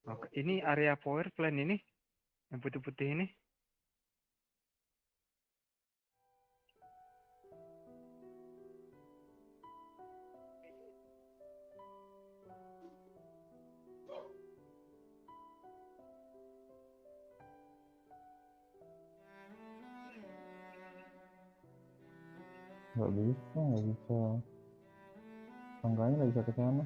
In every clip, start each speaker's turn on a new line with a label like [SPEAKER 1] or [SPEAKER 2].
[SPEAKER 1] Oke, ini area power plant ini, yang putih-putih ini.
[SPEAKER 2] Nggak bisa. Tangganya nggak bisa ke sana.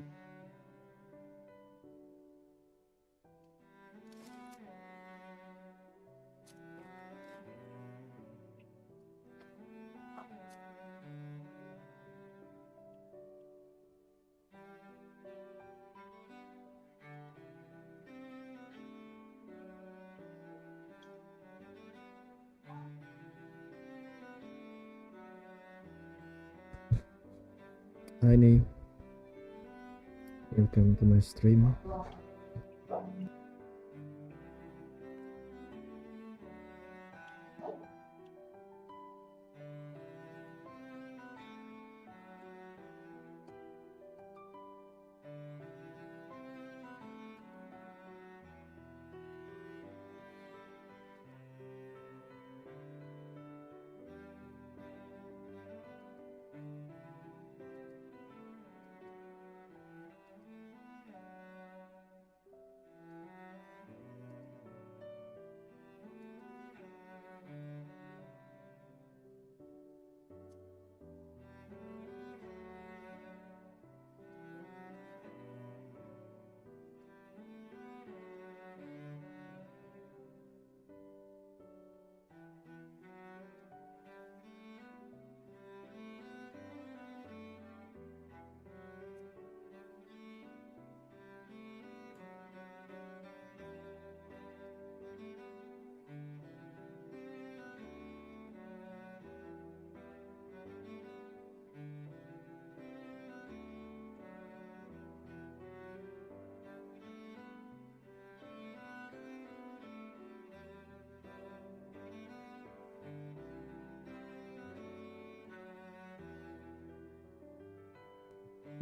[SPEAKER 3] Hi Nate, welcome to my stream.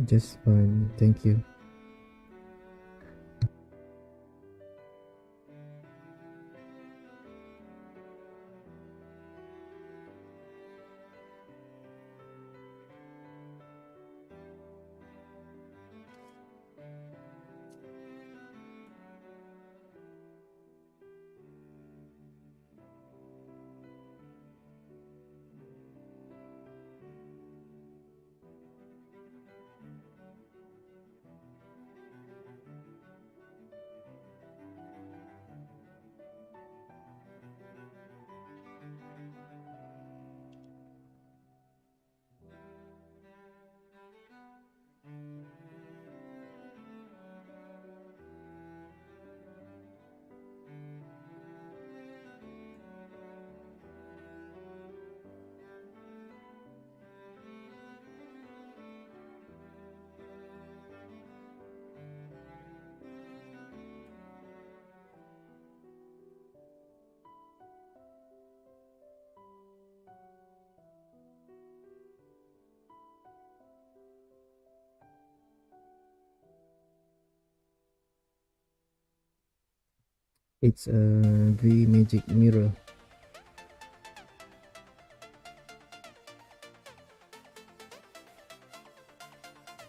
[SPEAKER 3] Just fine, thank you. It's a V magic mirror.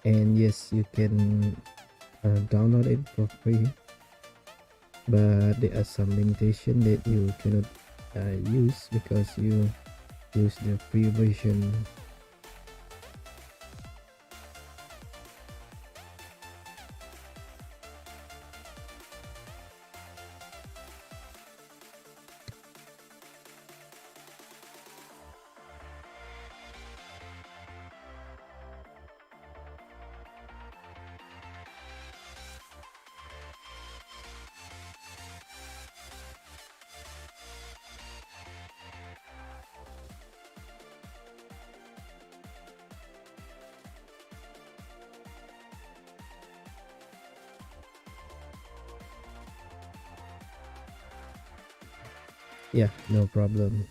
[SPEAKER 3] And yes, you can download it for free, but there are some limitation that you cannot use because you use the free version. Yeah, no problem.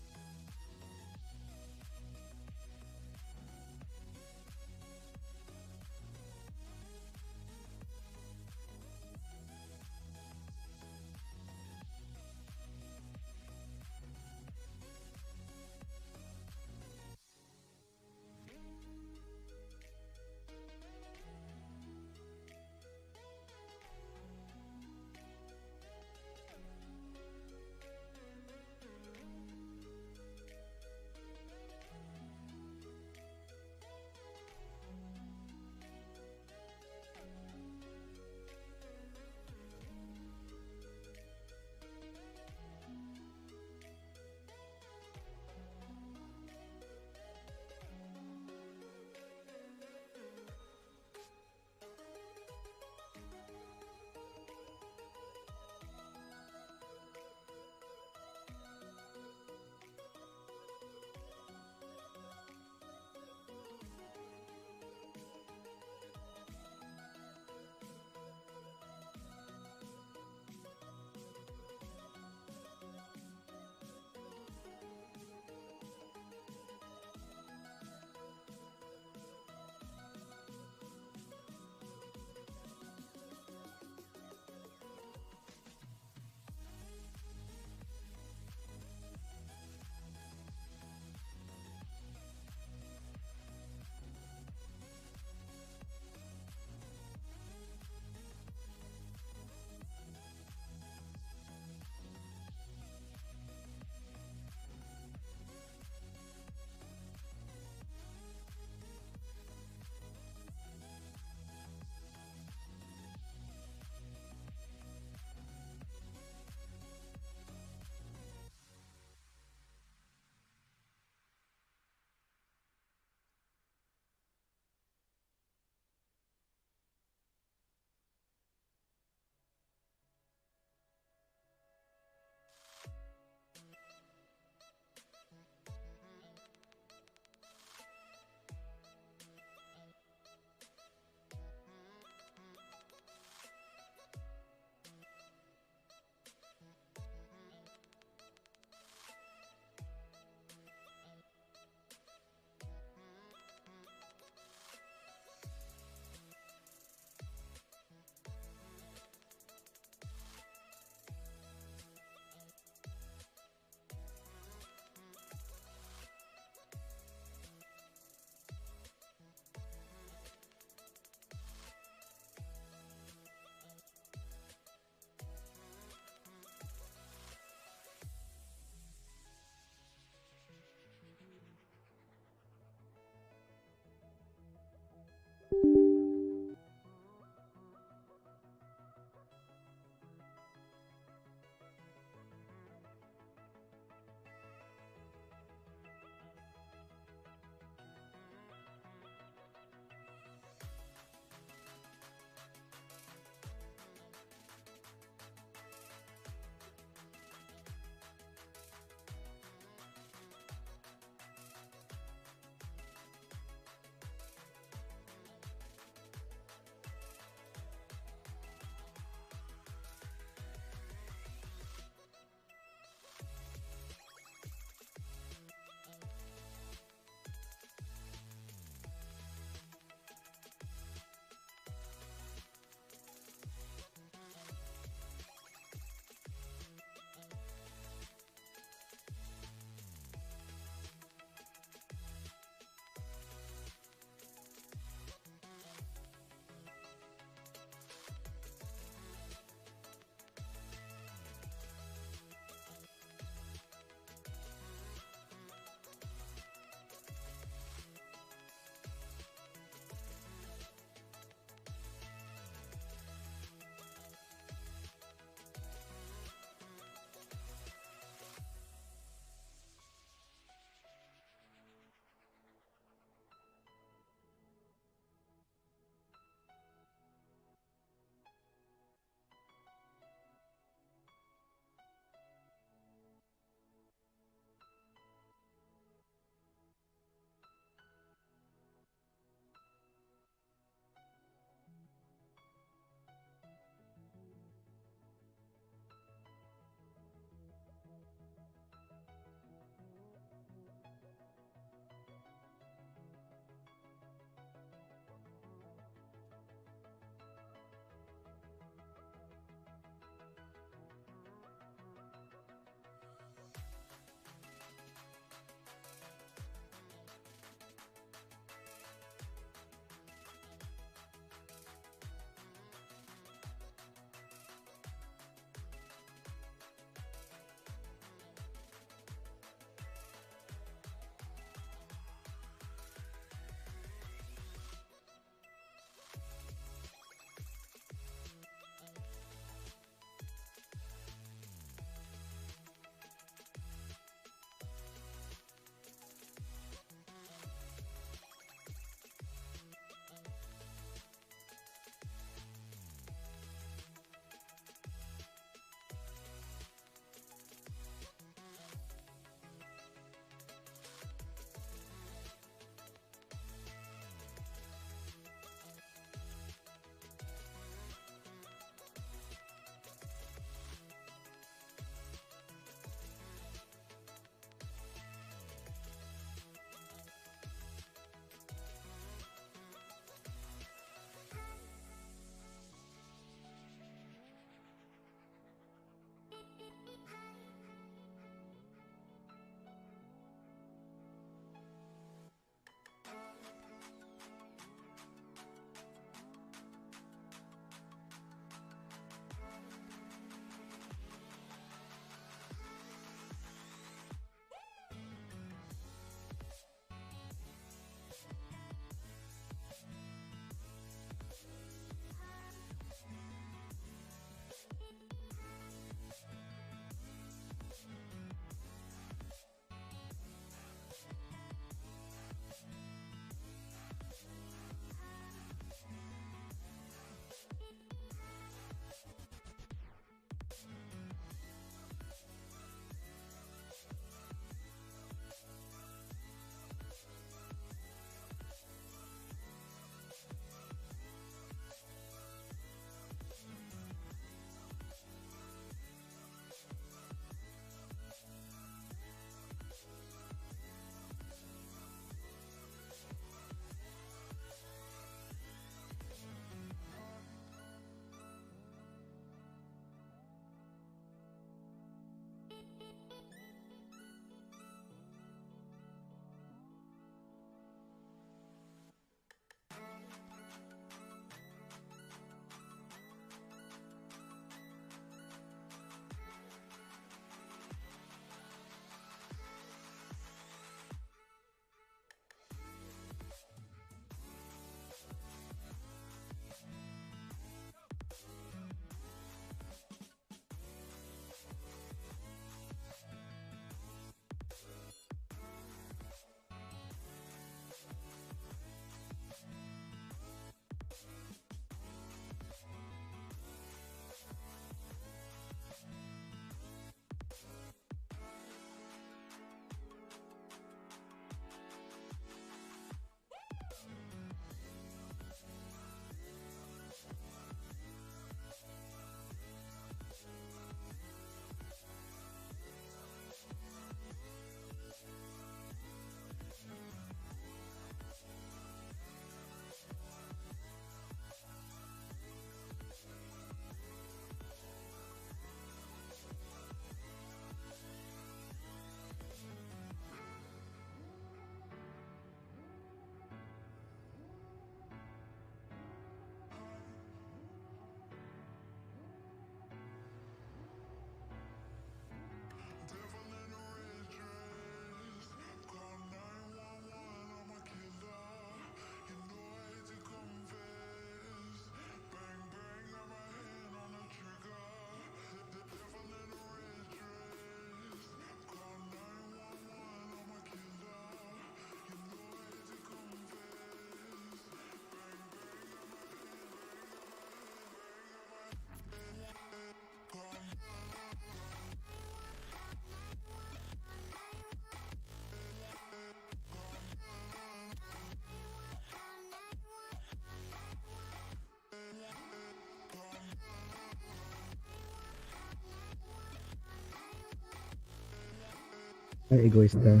[SPEAKER 3] Hi, Egoista.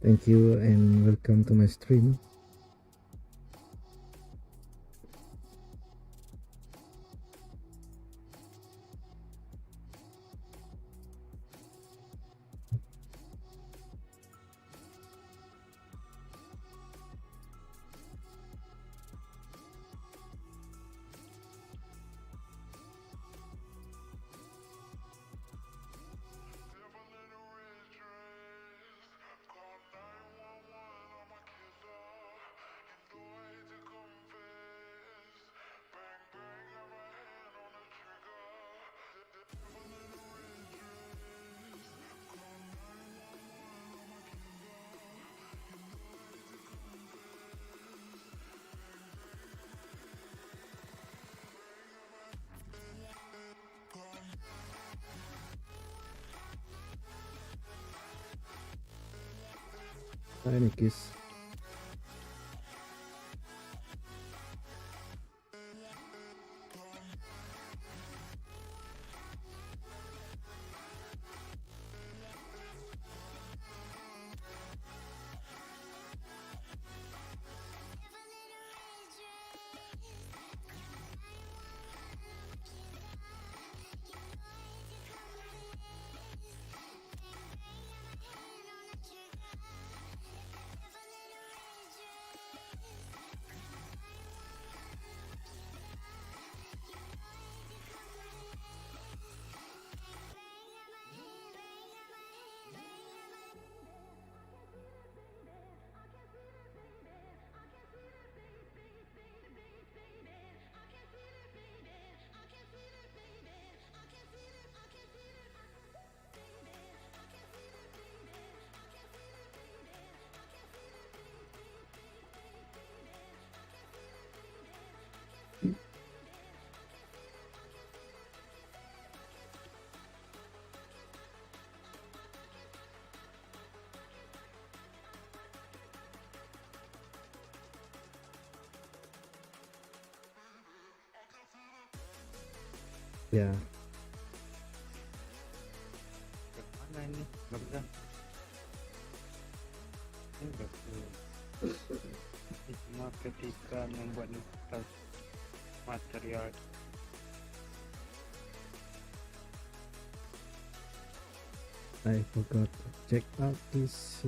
[SPEAKER 3] Thank you and welcome to my stream. Hi, Nikis. Ya,
[SPEAKER 1] Mana ini? Nggak bisa. Ini nggak bisa. Ini cuma ketika membuat tas material.
[SPEAKER 3] I forgot to check out this.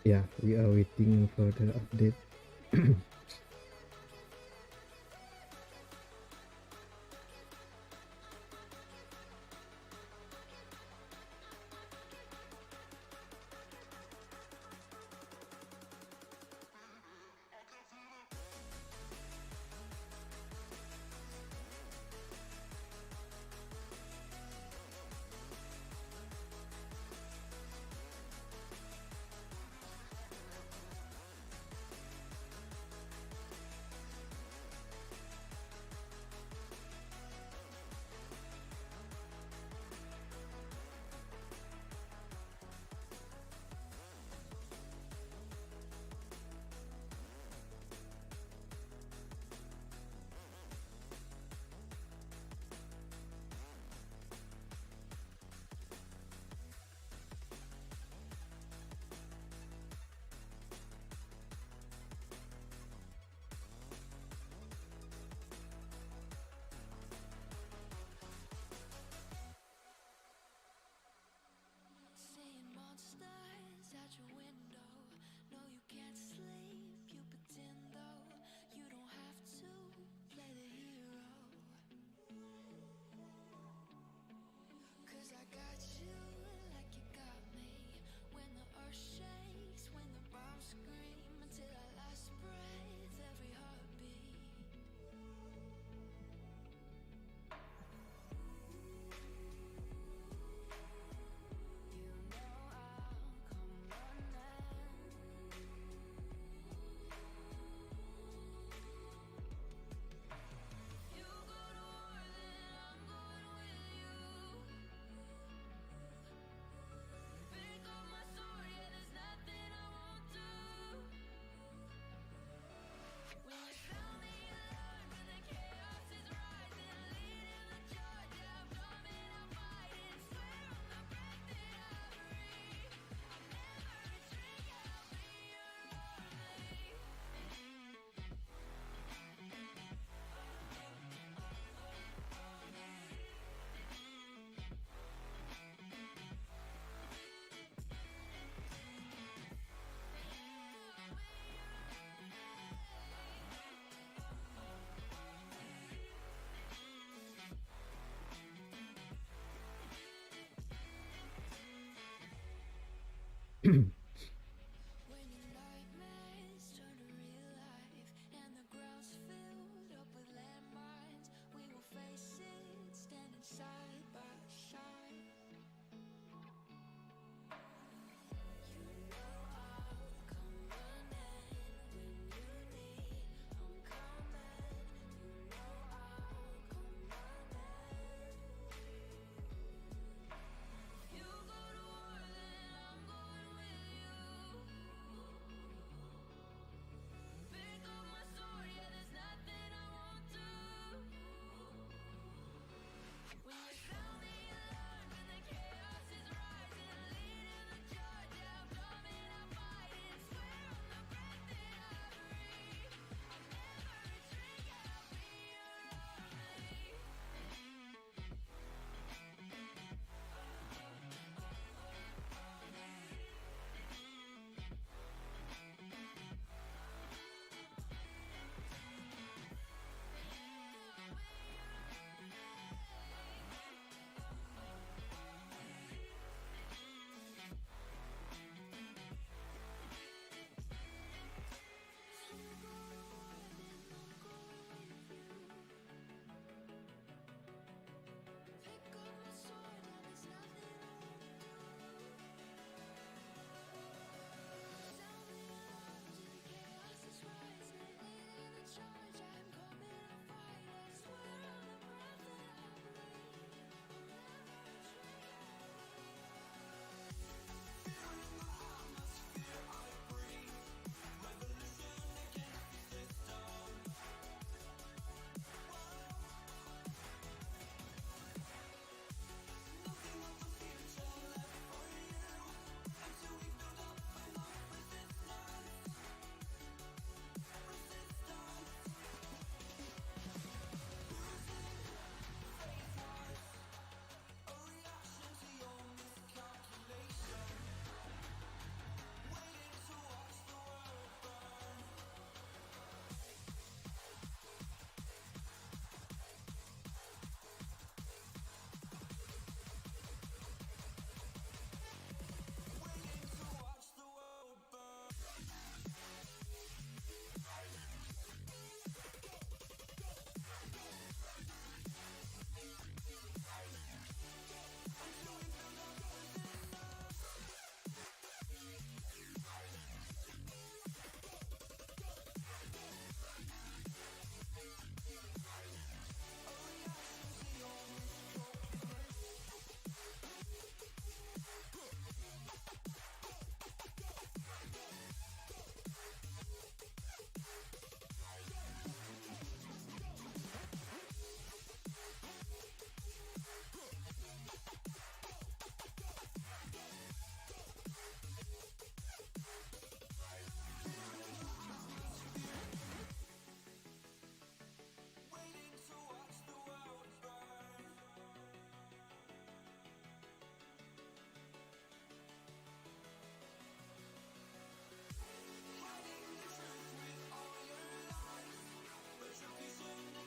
[SPEAKER 3] Yeah, we are waiting for the update.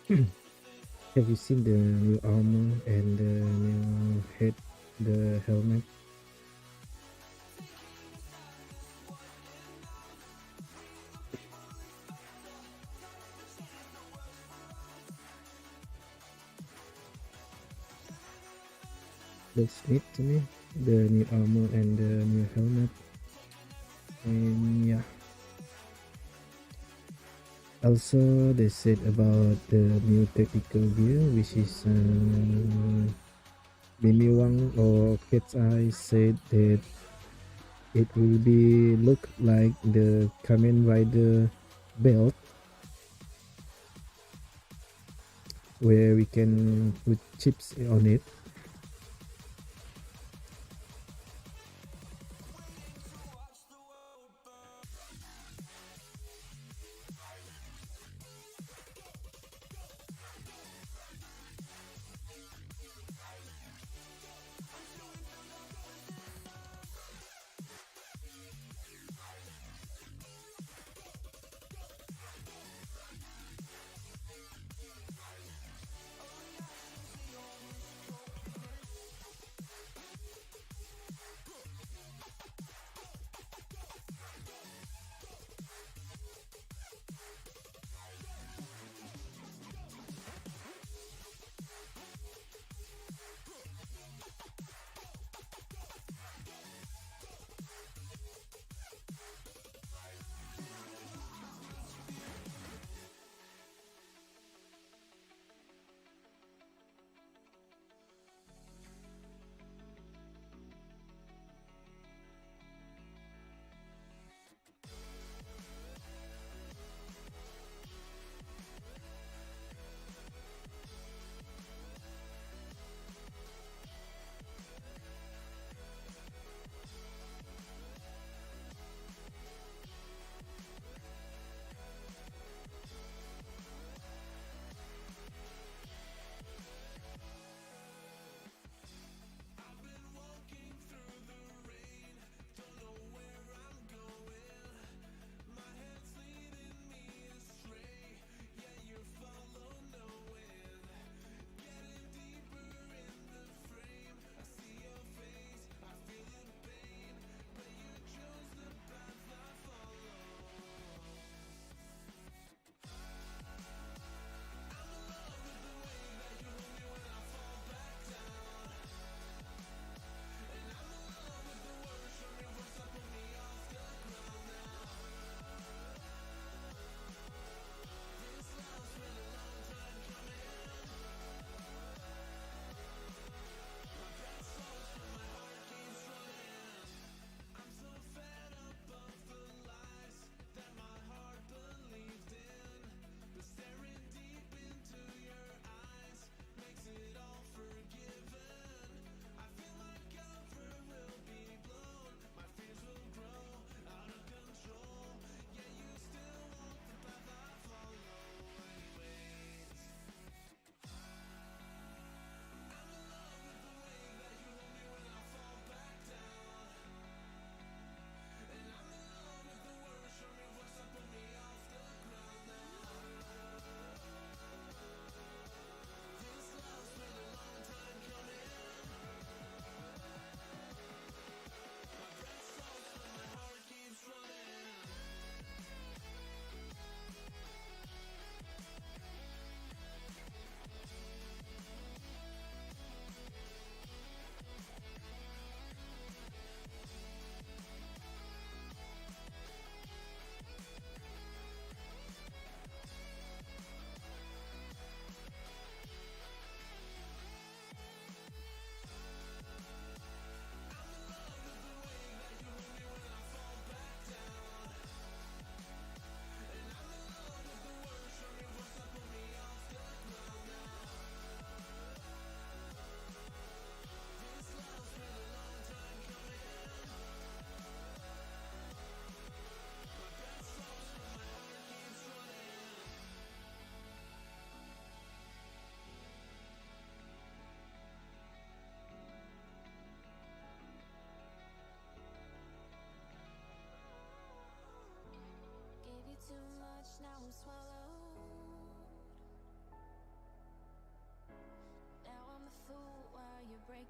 [SPEAKER 3] Have you seen the new armor and the new head, the helmet? Looks neat to me. The new armor and the new helmet. And yeah. Also, they said about the new tactical gear, which is Mimi Wang or Cat's Eye said that it will be look like the Kamen Rider belt, where we can put chips on it.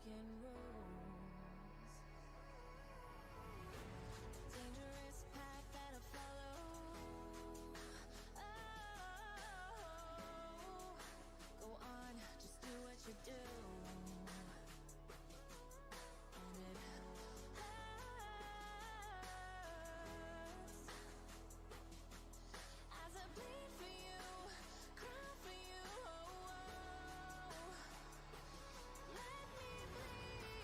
[SPEAKER 4] breaking rules. Dangerous path that I follow. Oh, go on, just do what you do. And it hurts as I bleed for you, cry for you. Oh, let me bleed.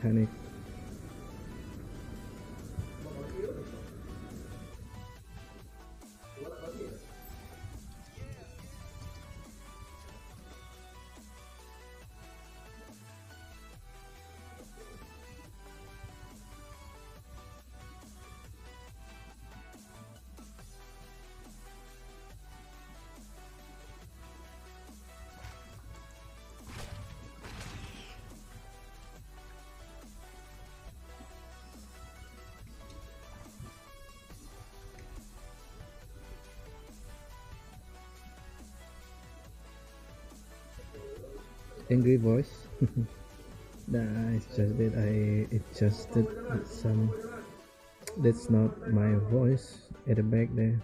[SPEAKER 3] panic. Angry voice. Nah, it's just that I adjusted some. That's not my voice at the back there.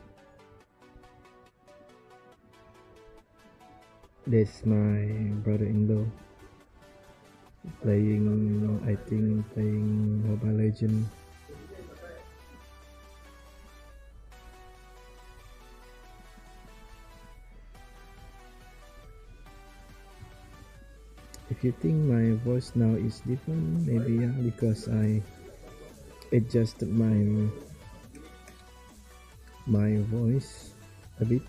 [SPEAKER 3] That's my brother-in-law playing. I think playing Mobile Legend. If you think my voice now is different, maybe yeah, because I adjusted my voice a bit.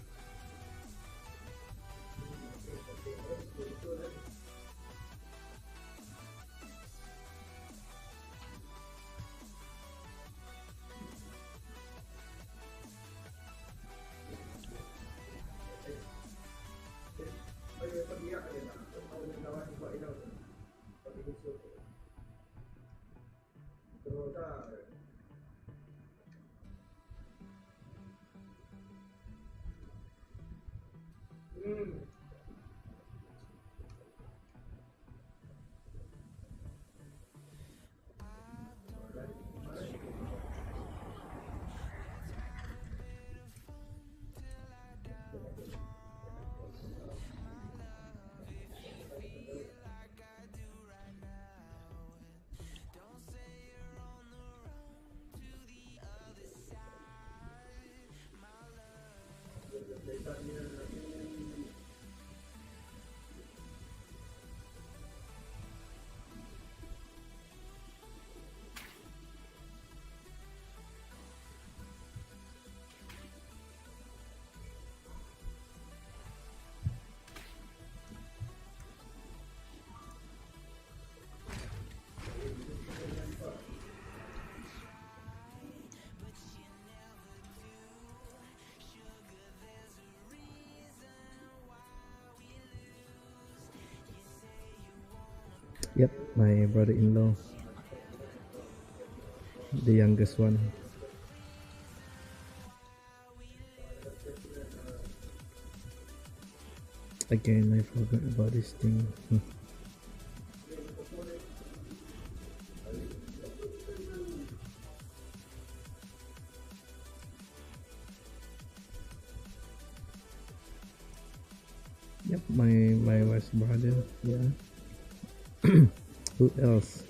[SPEAKER 3] Yep, my brother-in-law, the youngest one. Again, I forgot about this thing. Yep, my wife's brother. Yeah. Who else?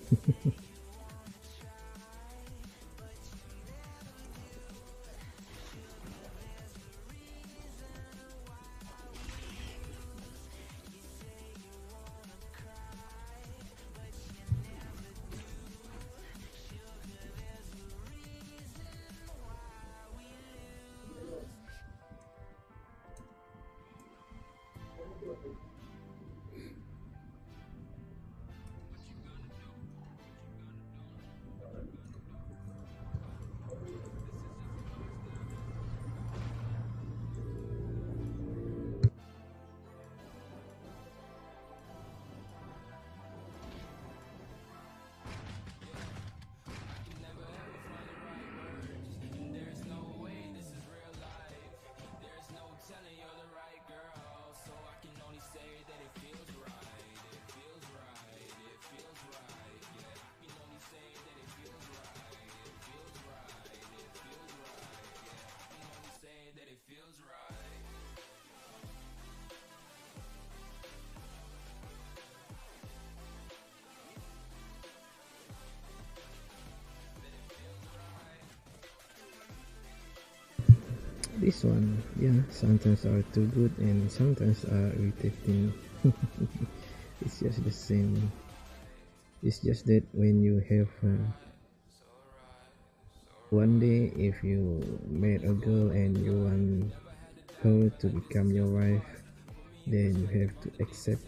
[SPEAKER 3] This one, yeah, sometimes are too good and sometimes are irritating. It's just the same. It's just that when you have one day, if you met a girl and you want her to become your wife, then you have to accept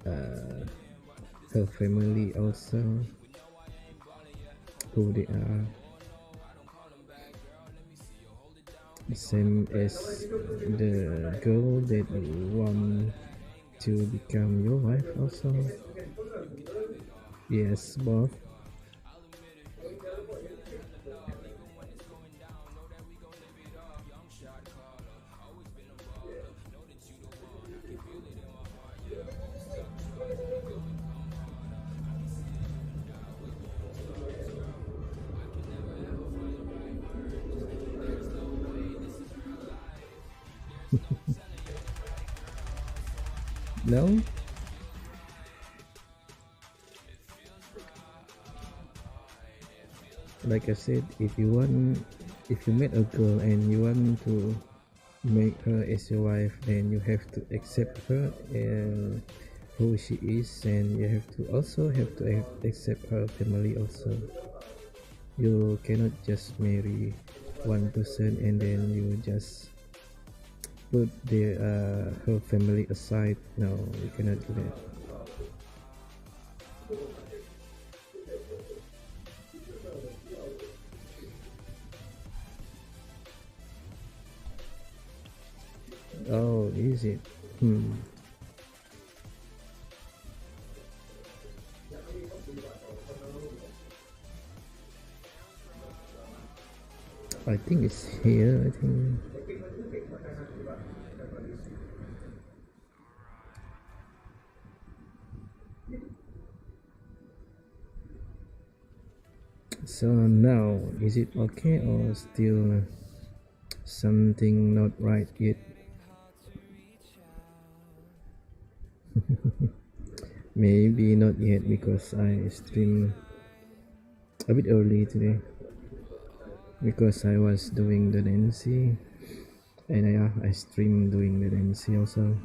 [SPEAKER 3] her family also, who they are, the same as the girl that you want to become your wife also. Yes, both. No, like I said, if you met a girl and you want to make her as your wife, then you have to accept her who she is, and you have to also accept her family also. You cannot just marry one person and then you just put her family aside. No, you cannot do that. Oh, is it? I think it's here. I think. So now, is it okay or still something not right yet? Maybe not yet because I streamed a bit early today because I was doing the dancing, and I streamed doing the dancing also.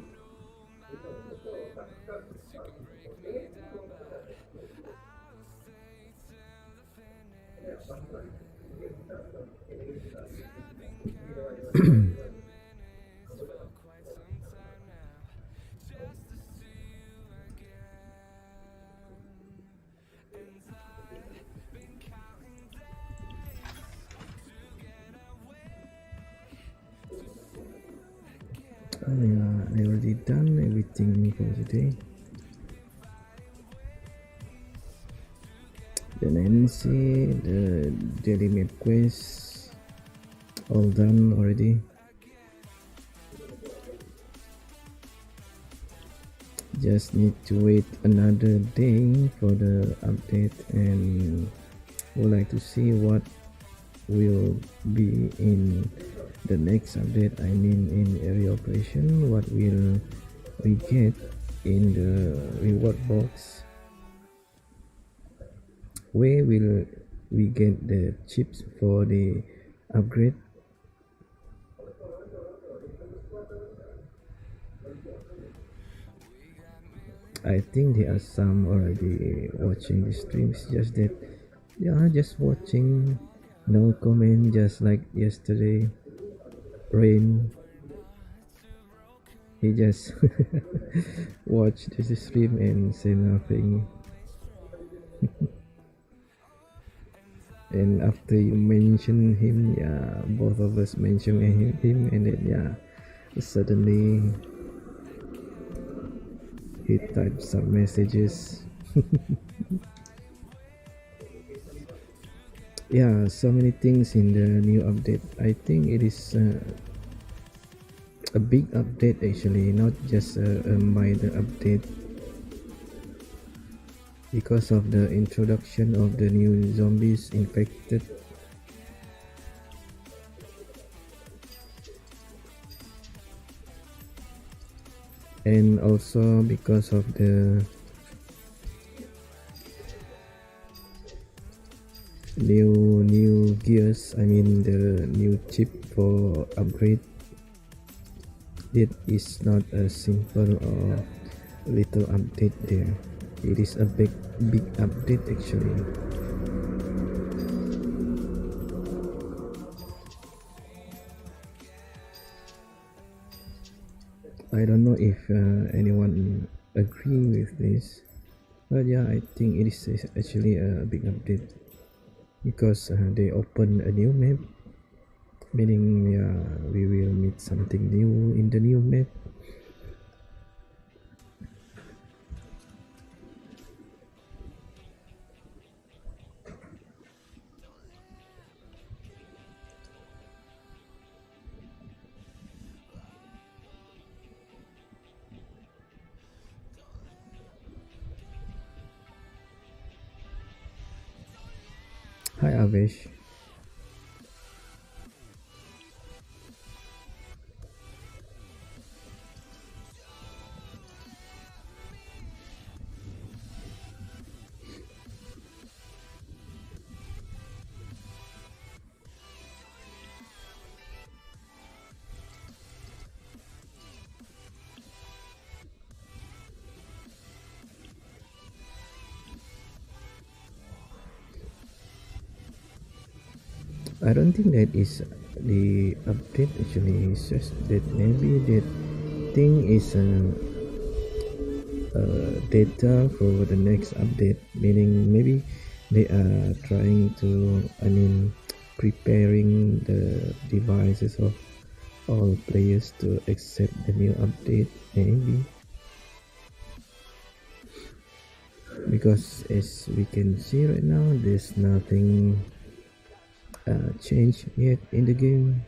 [SPEAKER 3] I already done everything for today. The Nancy, the daily map quest, all done already. Just need to wait another day for the update, and would like to see what will be in the next update. I mean, in area operation, what will we get in the reward box? Where will we get the chips for the upgrade? I think there are some already watching the streams, just that just watching, no comment, just like yesterday. Rain, he just watched the stream and say nothing. And after you mention him, both of us mention him, and then suddenly he typed some messages. So many things in the new update. I think it is a big update actually, not just a minor update, because of the introduction of the new zombies infected. And also because of the new gears, I mean the new chip for upgrade. It is not a simple or little update there. it is a big update actually. I don't know if anyone agree with this, but yeah, I think it is actually a big update because they open a new map, meaning yeah, we will meet something new in the new map. Hi Avesh. I don't think that is the update actually. It's just that maybe that thing is data for the next update, meaning maybe they are trying to, I mean, preparing the devices of all players to accept the new update, maybe. Because as we can see right now, there's nothing changed yet in the game.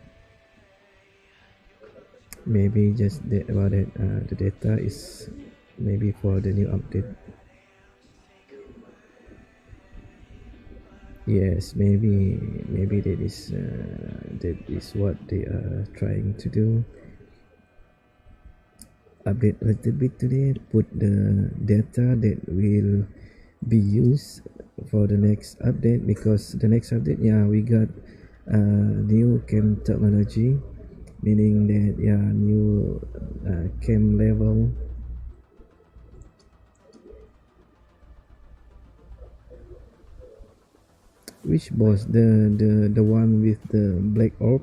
[SPEAKER 3] Maybe just about it, the data is maybe for the new update. Yes, maybe that is what they are trying to do. Update a little bit today, put the data that will be used for the next update, because the next update, yeah, we got new cam technology, meaning that yeah, new cam level. Which boss? The one with the black orb,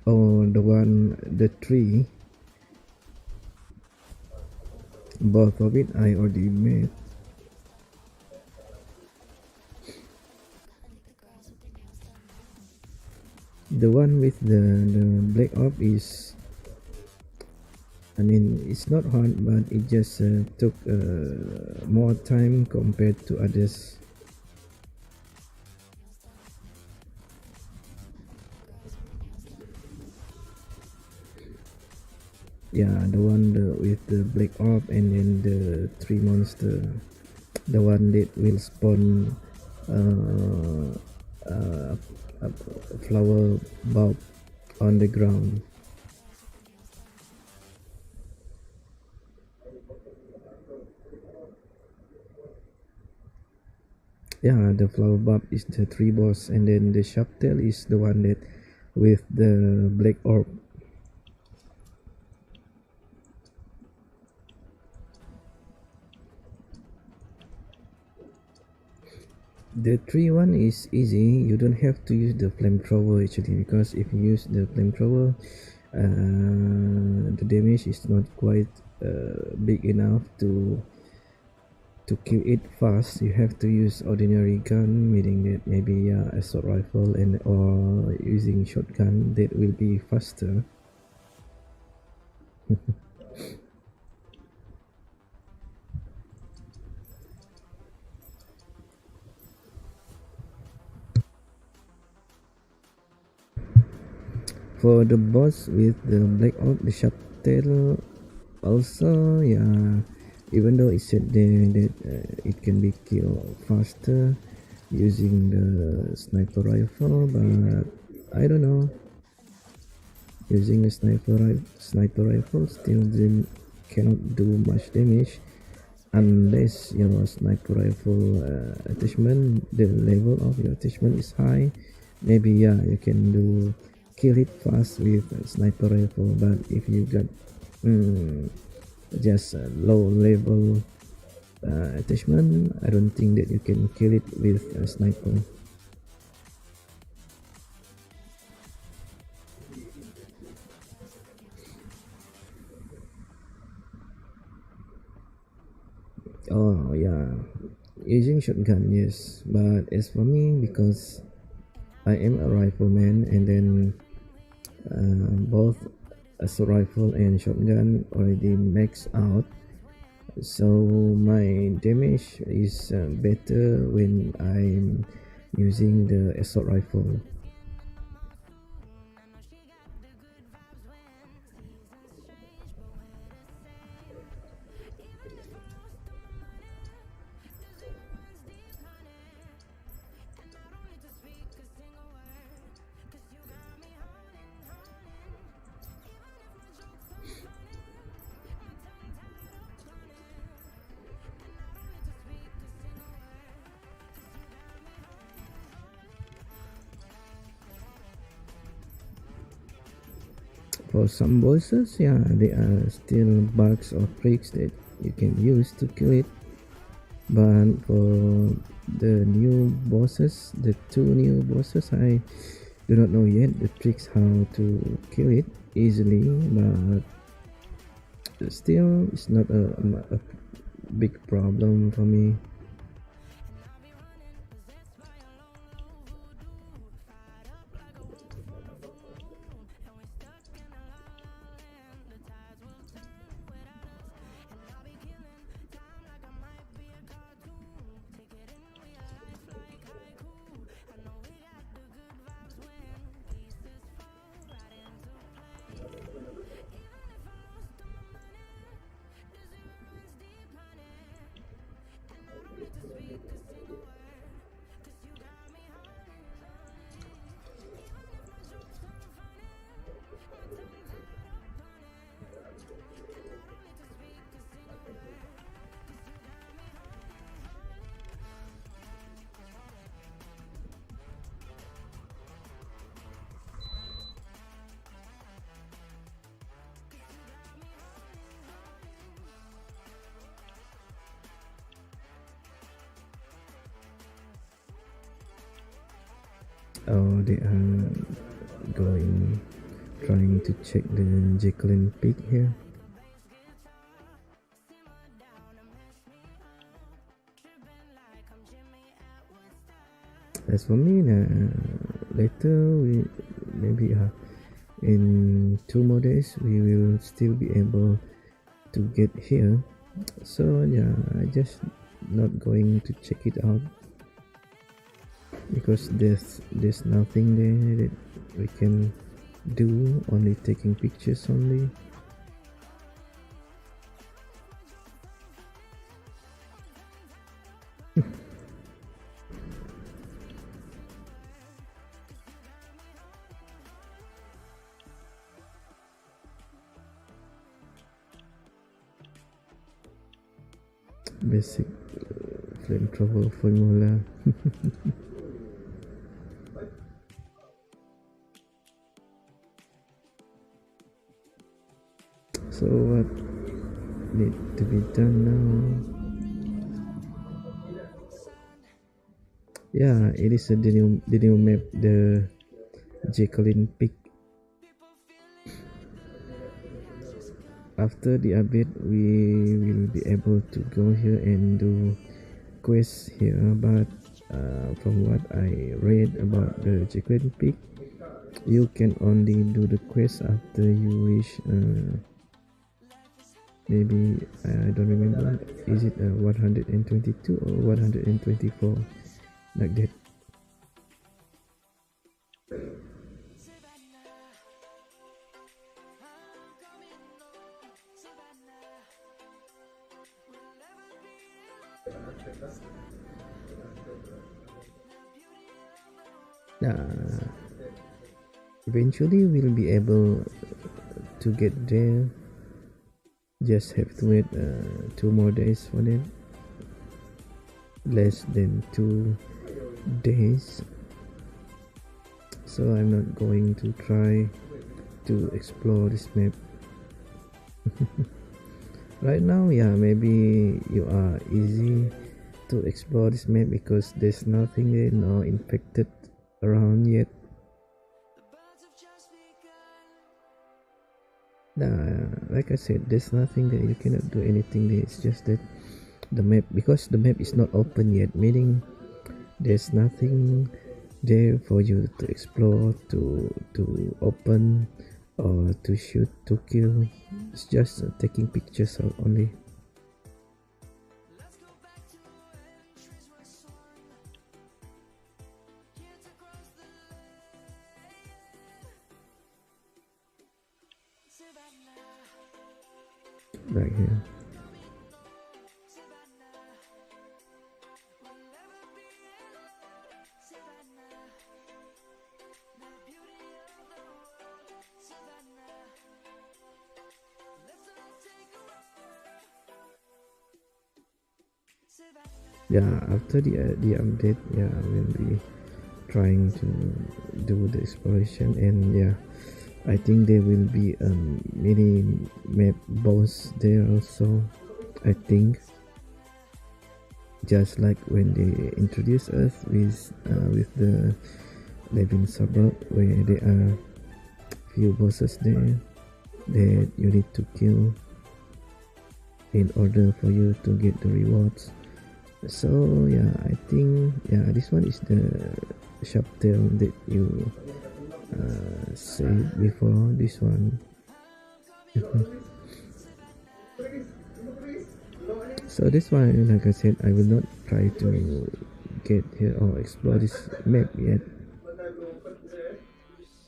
[SPEAKER 3] or the one, the tree? Both of it I already made. The one with the black orb is, I mean, it's not hard, but it just took more time compared to others. Yeah, the one with the black orb, and then the three monster, the one that will spawn a flower bulb on the ground. Yeah, the flower bulb is the three boss, and then the sharp tail is the one that with the black orb. The tree one is easy. You don't have to use the flamethrower actually, because if you use the flamethrower, the damage is not quite big enough to kill it fast. You have to use ordinary gun, meaning that maybe assault rifle and or using shotgun, that will be faster. For the boss with the black orb, the sharp tail, also, yeah, even though it said there that it can be killed faster using the sniper rifle, but I don't know, using a sniper rifle still cannot do much damage unless your sniper rifle attachment, the level of your attachment is high. Maybe yeah, you can kill it fast with a sniper rifle, but if you got just a low level attachment, I don't think that you can kill it with a sniper. Oh yeah, using shotgun, yes, but as for me, because I am a rifleman, and then both assault rifle and shotgun already maxed out, so my damage is better when I'm using the assault rifle. For some bosses, yeah, there are still bugs or tricks that you can use to kill it. But for the new bosses, the two new bosses, I do not know yet the tricks how to kill it easily. But still, it's not a big problem for me. Oh, they are trying to check the Jacqueline peak here. As for me, later we maybe in 2 more days we will still be able to get here. So yeah, I just not going to check it out because there's nothing there that we can do, only taking pictures only. Basic flamethrower formula. So what need to be done now? Yeah, it is the new map, the Jacqueline Peak. After the update, we will be able to go here and do quests here. But from what I read about the Jacqueline Peak, you can only do the quest after you reach maybe I don't remember, is it 122 or 124, like that. Eventually we'll be able to get there, just have to wait 2 more days for that, less than 2 days. So I'm not going to try to explore this map. right now, yeah, maybe you are easy to explore this map because there's nothing there, no infected around yet. Nah, like I said, there's nothing that you cannot do anything there. It's just that the map, because the map is not open yet, meaning there's nothing there for you to explore, to open, or to shoot, to kill. It's just taking pictures only. Right here. Yeah, after the update, yeah, we'll be trying to do the exploration, and yeah, I think there will be mini map boss there also. I think just like when they introduce us with the living suburb, where there are few bosses there that you need to kill in order for you to get the rewards. So yeah, I think yeah, this one is the chapter that you said before. This one. So this one, like I said, I will not try to get here or explore this map yet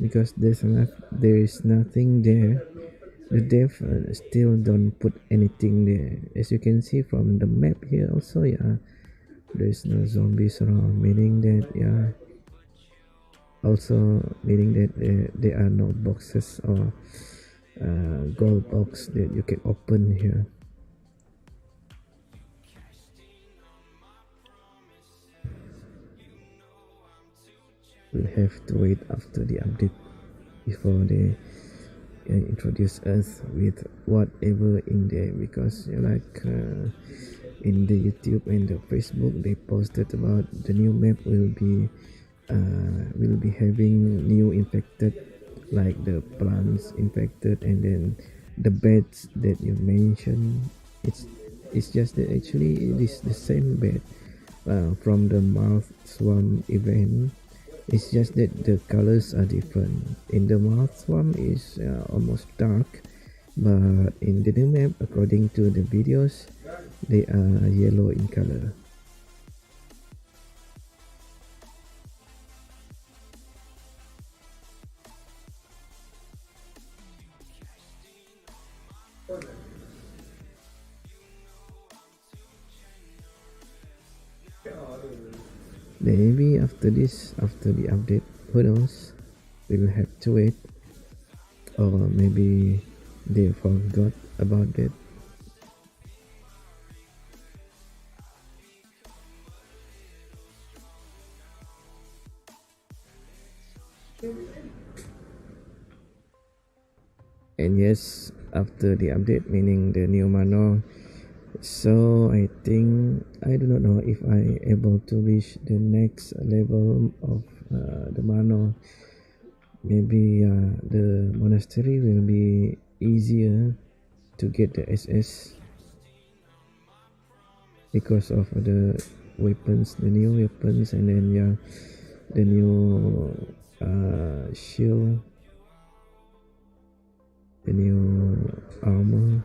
[SPEAKER 3] because there is nothing there. The dev still don't put anything there. As you can see from the map here also, yeah, there's no zombies around, meaning that yeah, also meaning that there are no boxes or gold box that you can open here. We'll have to wait after the update before they introduce us with whatever in there, because like in the YouTube and the Facebook they posted about the new map will be having new infected, like the plants infected, and then the beds that you mentioned, it's just that actually it is the same bed from the mouth swarm event. It's just that the colors are different. In the mouth swarm is almost dark, but in the new map, according to the videos, they are yellow in color. Maybe after the update, who knows? We will have to wait, or maybe they forgot about that. And yes, after the update, meaning the new manual, so I think I do not know if I able to reach the next level of the manual. Maybe the monastery will be easier to get the SS because of the weapons, the new weapons, and then yeah, the new shield, the new armor.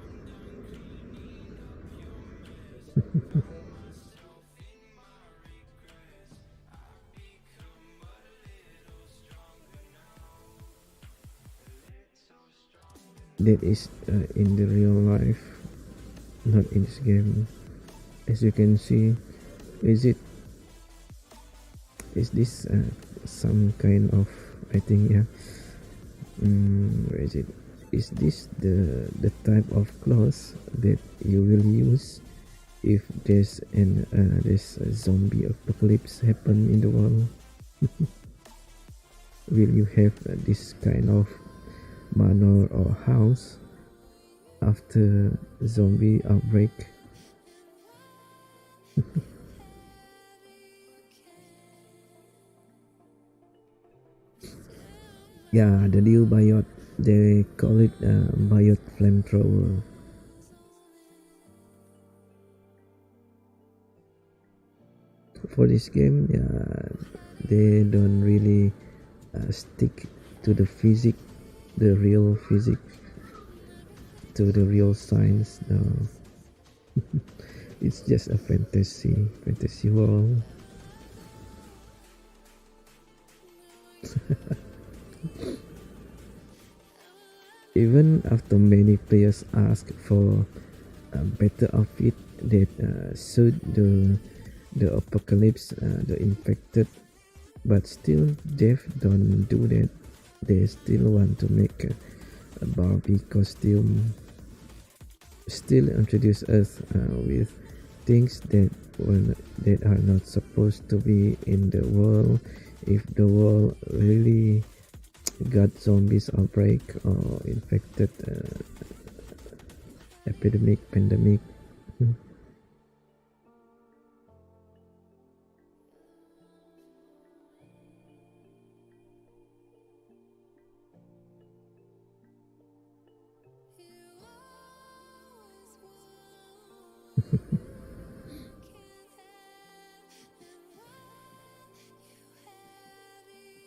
[SPEAKER 3] That is in the real life, not in this game. As you can see, is this some kind of, I think yeah, where is it? Is this the type of clothes that you will use if there's a zombie apocalypse happen in the world? Will you have this kind of manor or house? after zombie outbreak. Yeah, the new biot, they call it biot flamethrower. For this game, yeah, they don't really stick to the physics, the real physics, to the real science. No, it's just a fantasy world. Even after many players ask for a better outfit that suit the apocalypse, the infected, but still Dev don't do that. They still want to make a Barbie costume, still introduce us with things that are not supposed to be in the world. If the world really got zombies outbreak or infected epidemic pandemic.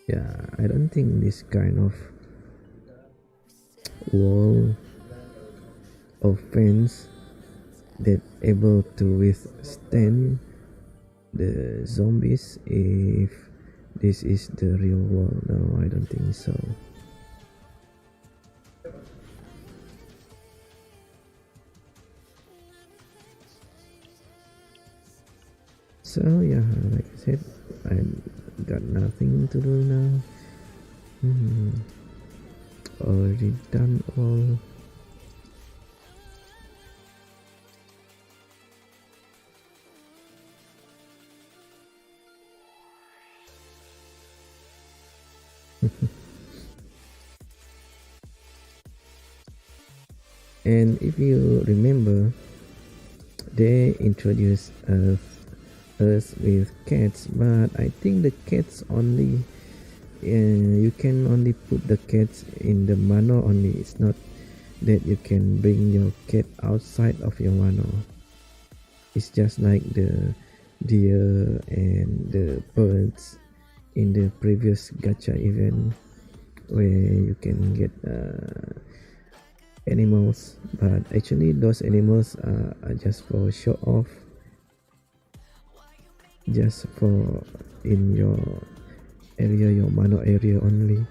[SPEAKER 3] Yeah, I don't think this kind of wall of fence that able to withstand the zombies, if this is the real world. No, I don't think so. So yeah, like I said, I got nothing to do now. Already done all. And if you remember, they introduced us with cats, but I think the cats only you can only put the cats in the mano only. It's not that you can bring your cat outside of your mano. It's just like the deer and the birds in the previous gacha event, where you can get animals, but actually those animals are just for show off, just for in your area, your mano area only.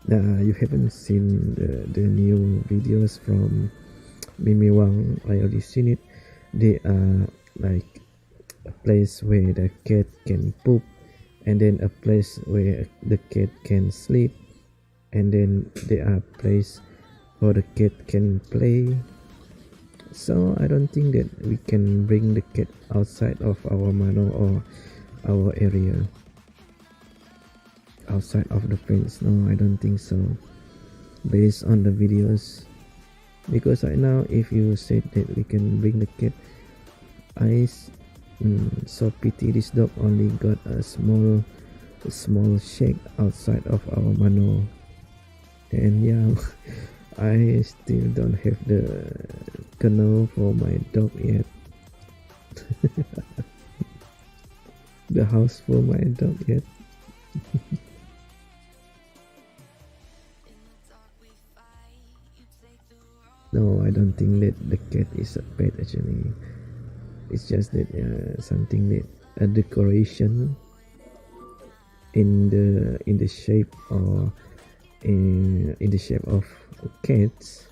[SPEAKER 3] You haven't seen the new videos from Mimi Wang. I already seen it. They are like a place where the cat can poop, and then a place where the cat can sleep, and then there are place where the cat can play. So I don't think that we can bring the cat outside of our mano or our area, outside of the fence. No, I don't think so, based on the videos. Because right now, if you said that we can bring the cat, I so pity this dog only got a small shack outside of our mano. And yeah, I still don't have the kennel for my dog yet. The house for my dog yet. No, I don't think that the cat is a pet actually. It's just that something that a decoration in the shape, or in the shape of cats.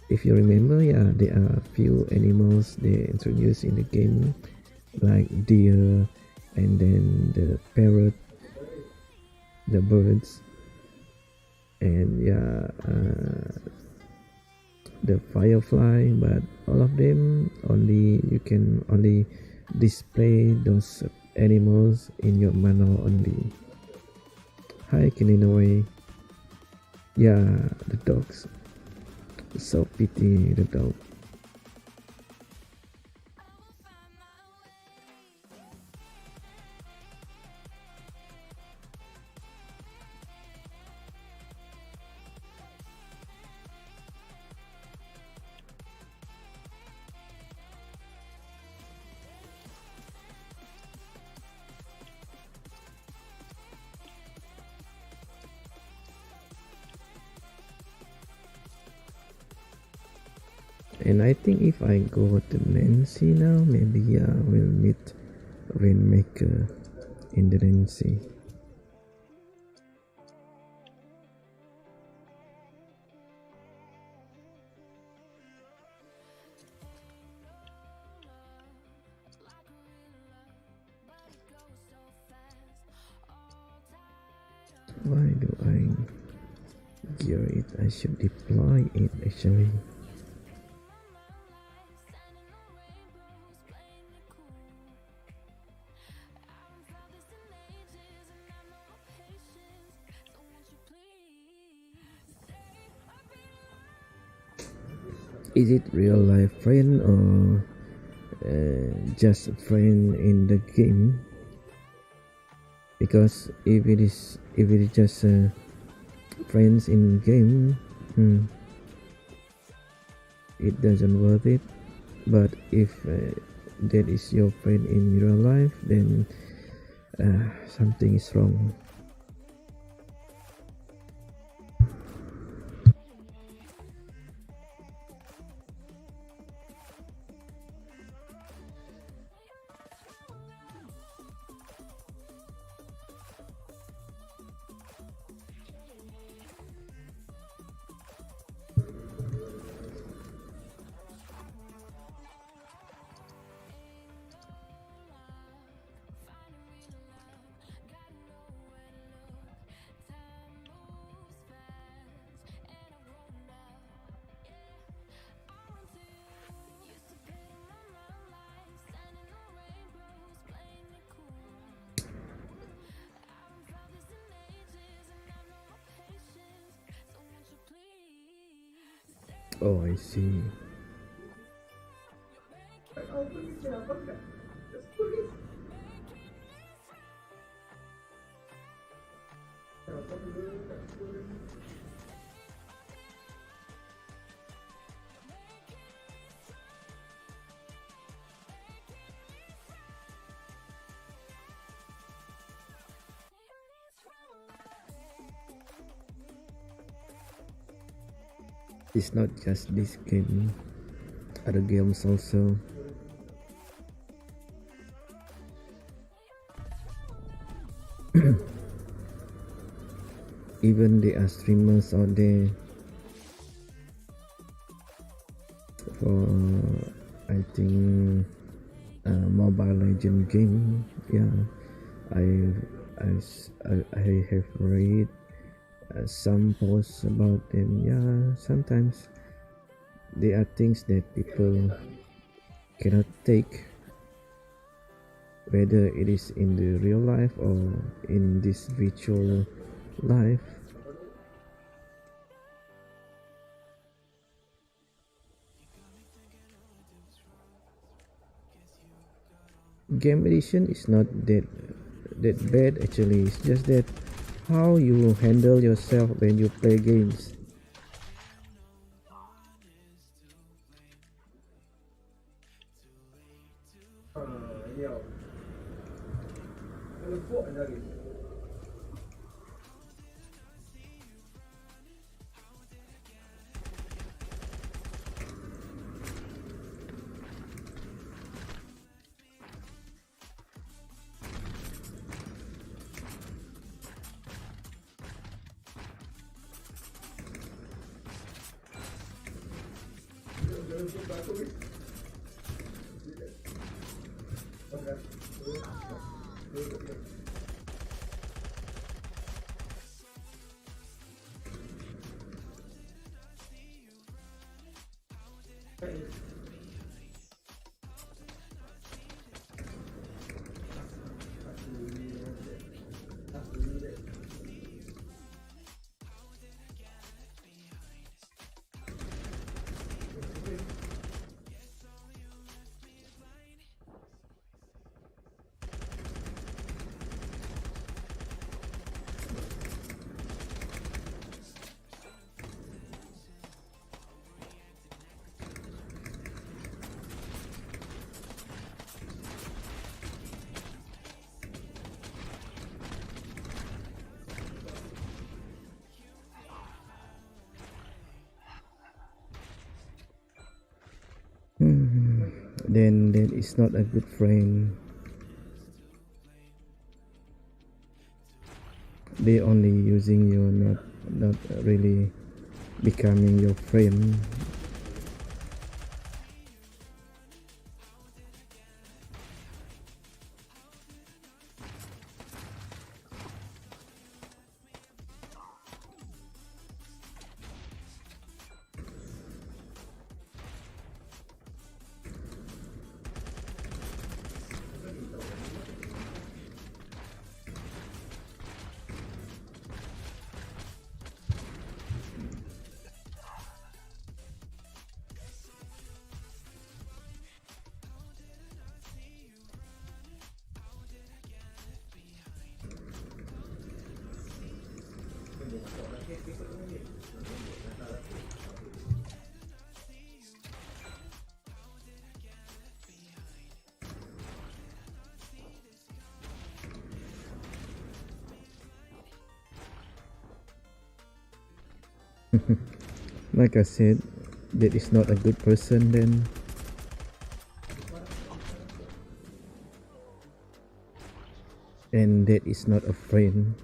[SPEAKER 3] If you remember, yeah, there are a few animals they introduced in the game, like deer, and then the parrot, the birds, and yeah, the firefly. But all of them, only you can only display those animals in your manual only. Hi, Kininaway. Yeah, the dogs. So pity the dog. And I think if I go to Nancy now, maybe yeah, we'll meet Rainmaker in the Nancy. Why do I gear it? I should deploy it actually. Is it real life friend or just a friend in the game? Because if it is just friends in game, it doesn't worth it. But if that is your friend in real life, then something is wrong. Oh, I see. It's not just this game, other games also. Even there are streamers out there for, I think, Mobile Legend game. Yeah, I have read some posts about them. Yeah, sometimes there are things that people cannot take, whether it is in the real life or in this virtual life. Game edition is not that bad actually. It's just that how you handle yourself when you play games. then that is not a good friend. They only using you, not really becoming your friend. Like I said, that is not a good person then. And that is not a friend.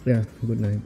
[SPEAKER 3] Yeah, good night.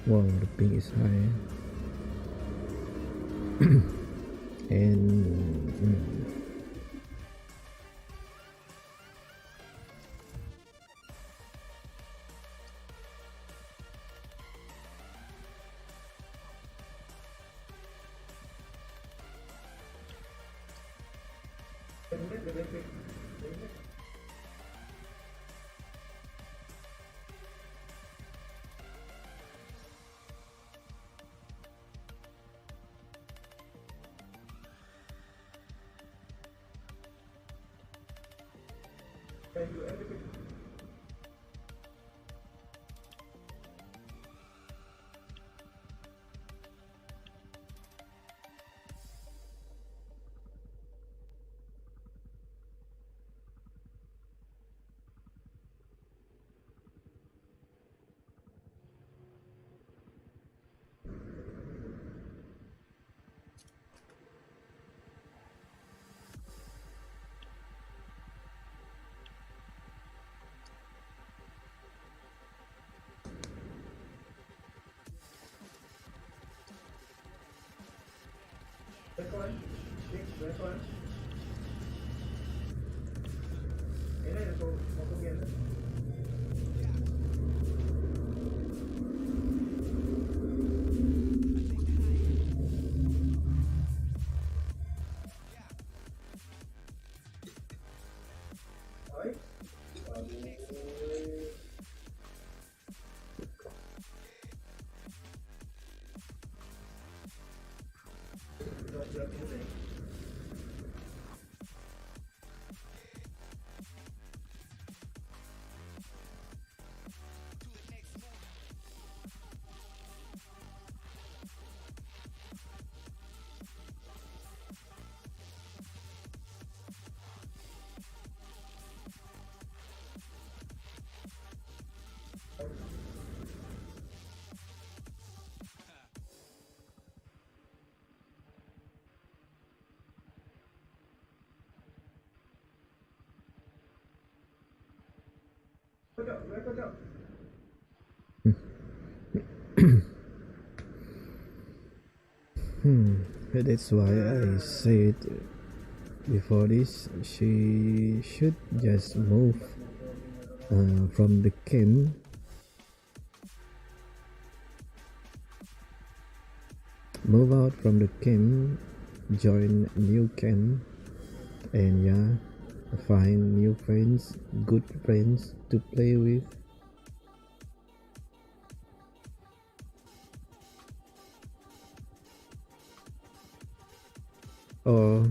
[SPEAKER 3] Wow, the ping is high. And that's why I said before this she should just move from the camp, move out from the camp, join new camp, and yeah, find new friends, good friends to play with. Or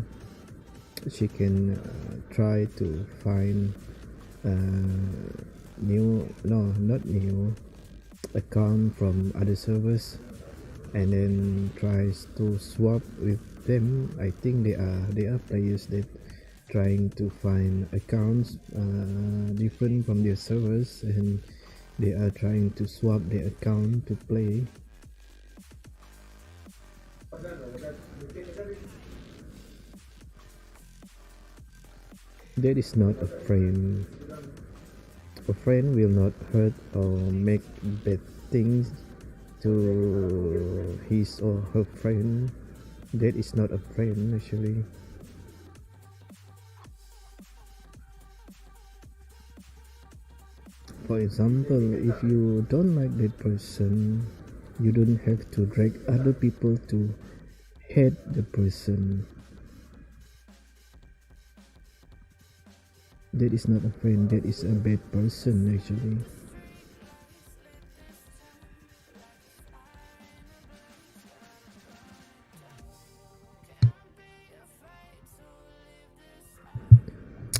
[SPEAKER 3] she can try to find not new account from other servers and then tries to swap with them. I think they are players that trying to find accounts different from their servers, and they are trying to swap their account to play. That is not a friend. A friend will not hurt or make bad things to his or her friend. That is not a friend actually. For example, if you don't like that person, you don't have to drag other people to hate the person. That is not a friend, that is a bad person actually.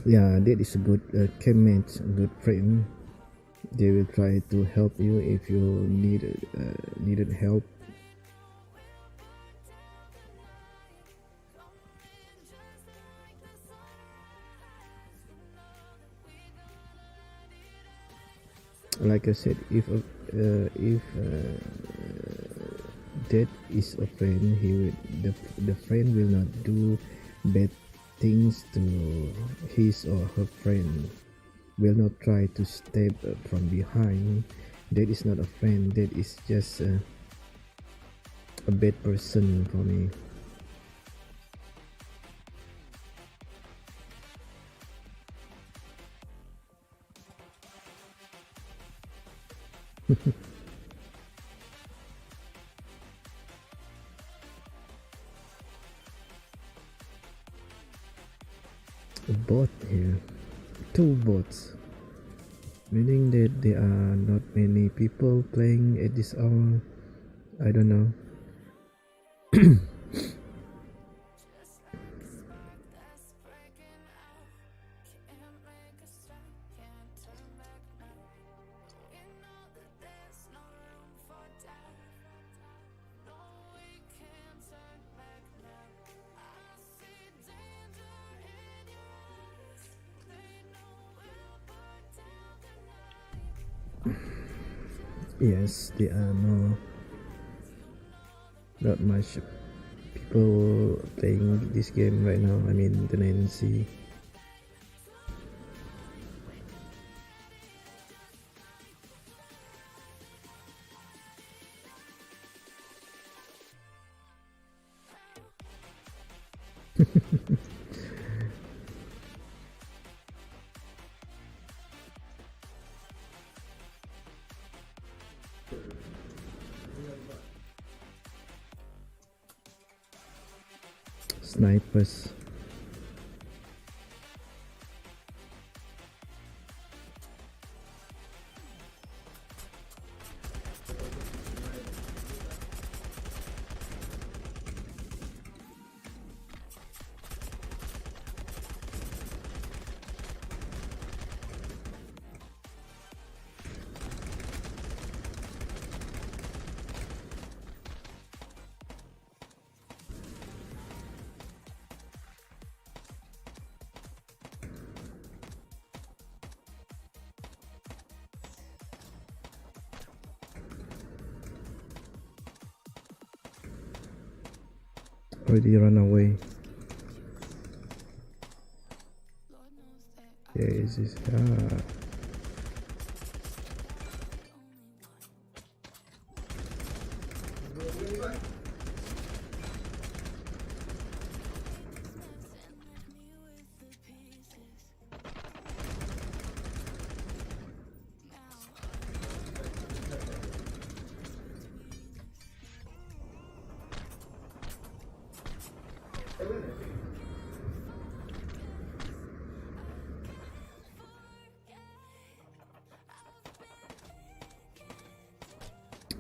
[SPEAKER 3] Yeah, that is a good campmate, a good friend. They will try to help you if you needed help. Like I said, if that is a friend, the friend will not do bad things to his or her friend. Will not try to stab from behind. That is not a friend. That is just a bad person for me. A bot here, 2 bots, meaning that there are not many people playing at this hour. I don't know. Yes, there are not much people playing this game right now. I mean the Nancy. Snipers. Already run away. Yeah, is this?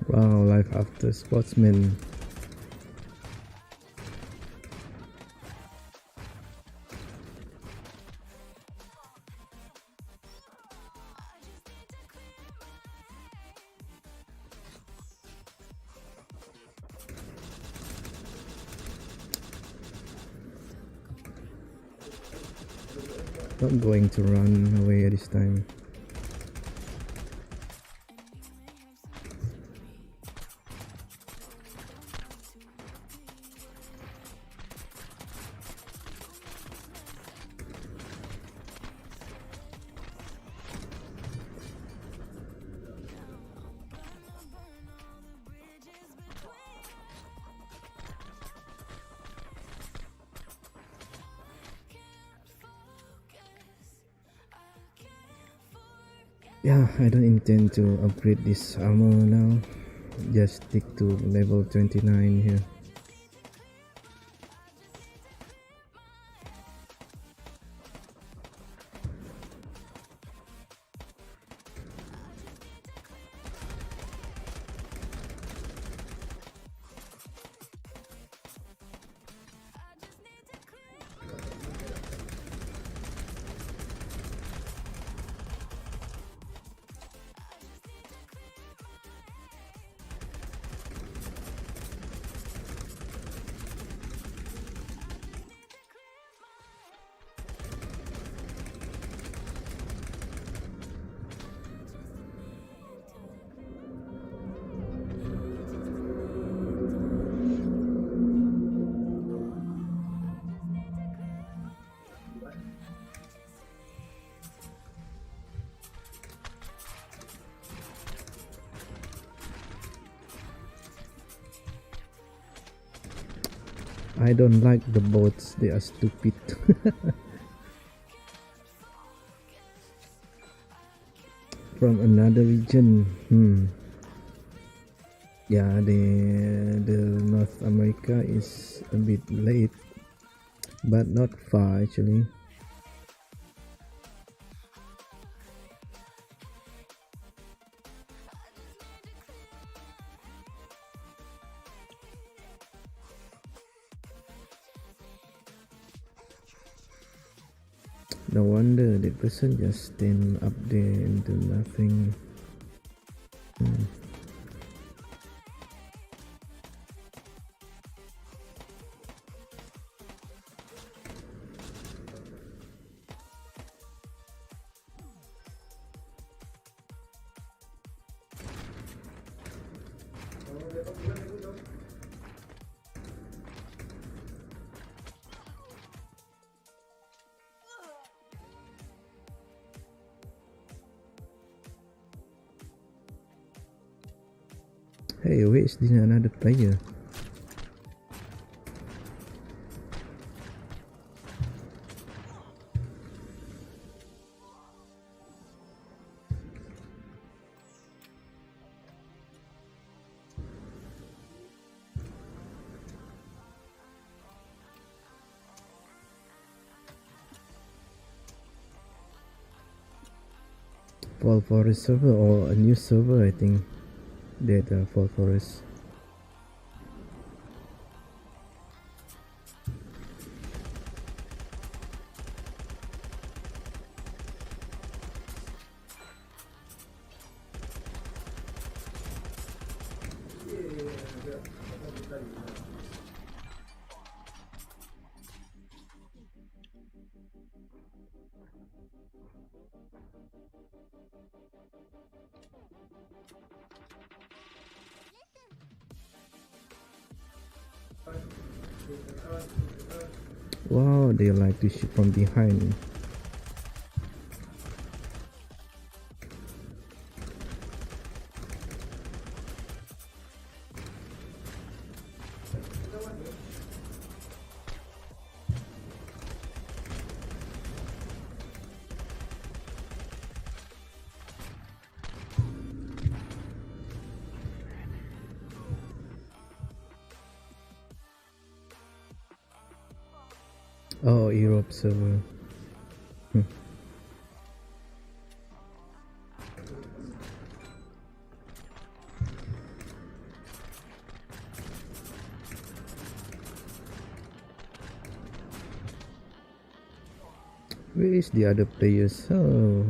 [SPEAKER 3] Wow, Lifeafter sportsman. Not going to run away at this time. Yeah, I don't intend to upgrade this armor now. Just stick to level 29 here. I don't like the bots, they are stupid. From another region. Yeah, the North America is a bit late, but not far actually. No wonder the person just stand up there and do nothing. Hey, where is this another player? Fall Forest server or a new server, I think. That Fall Forest. Wow, they like to shoot from behind. Oh, Europe server. Where is the other players? Oh.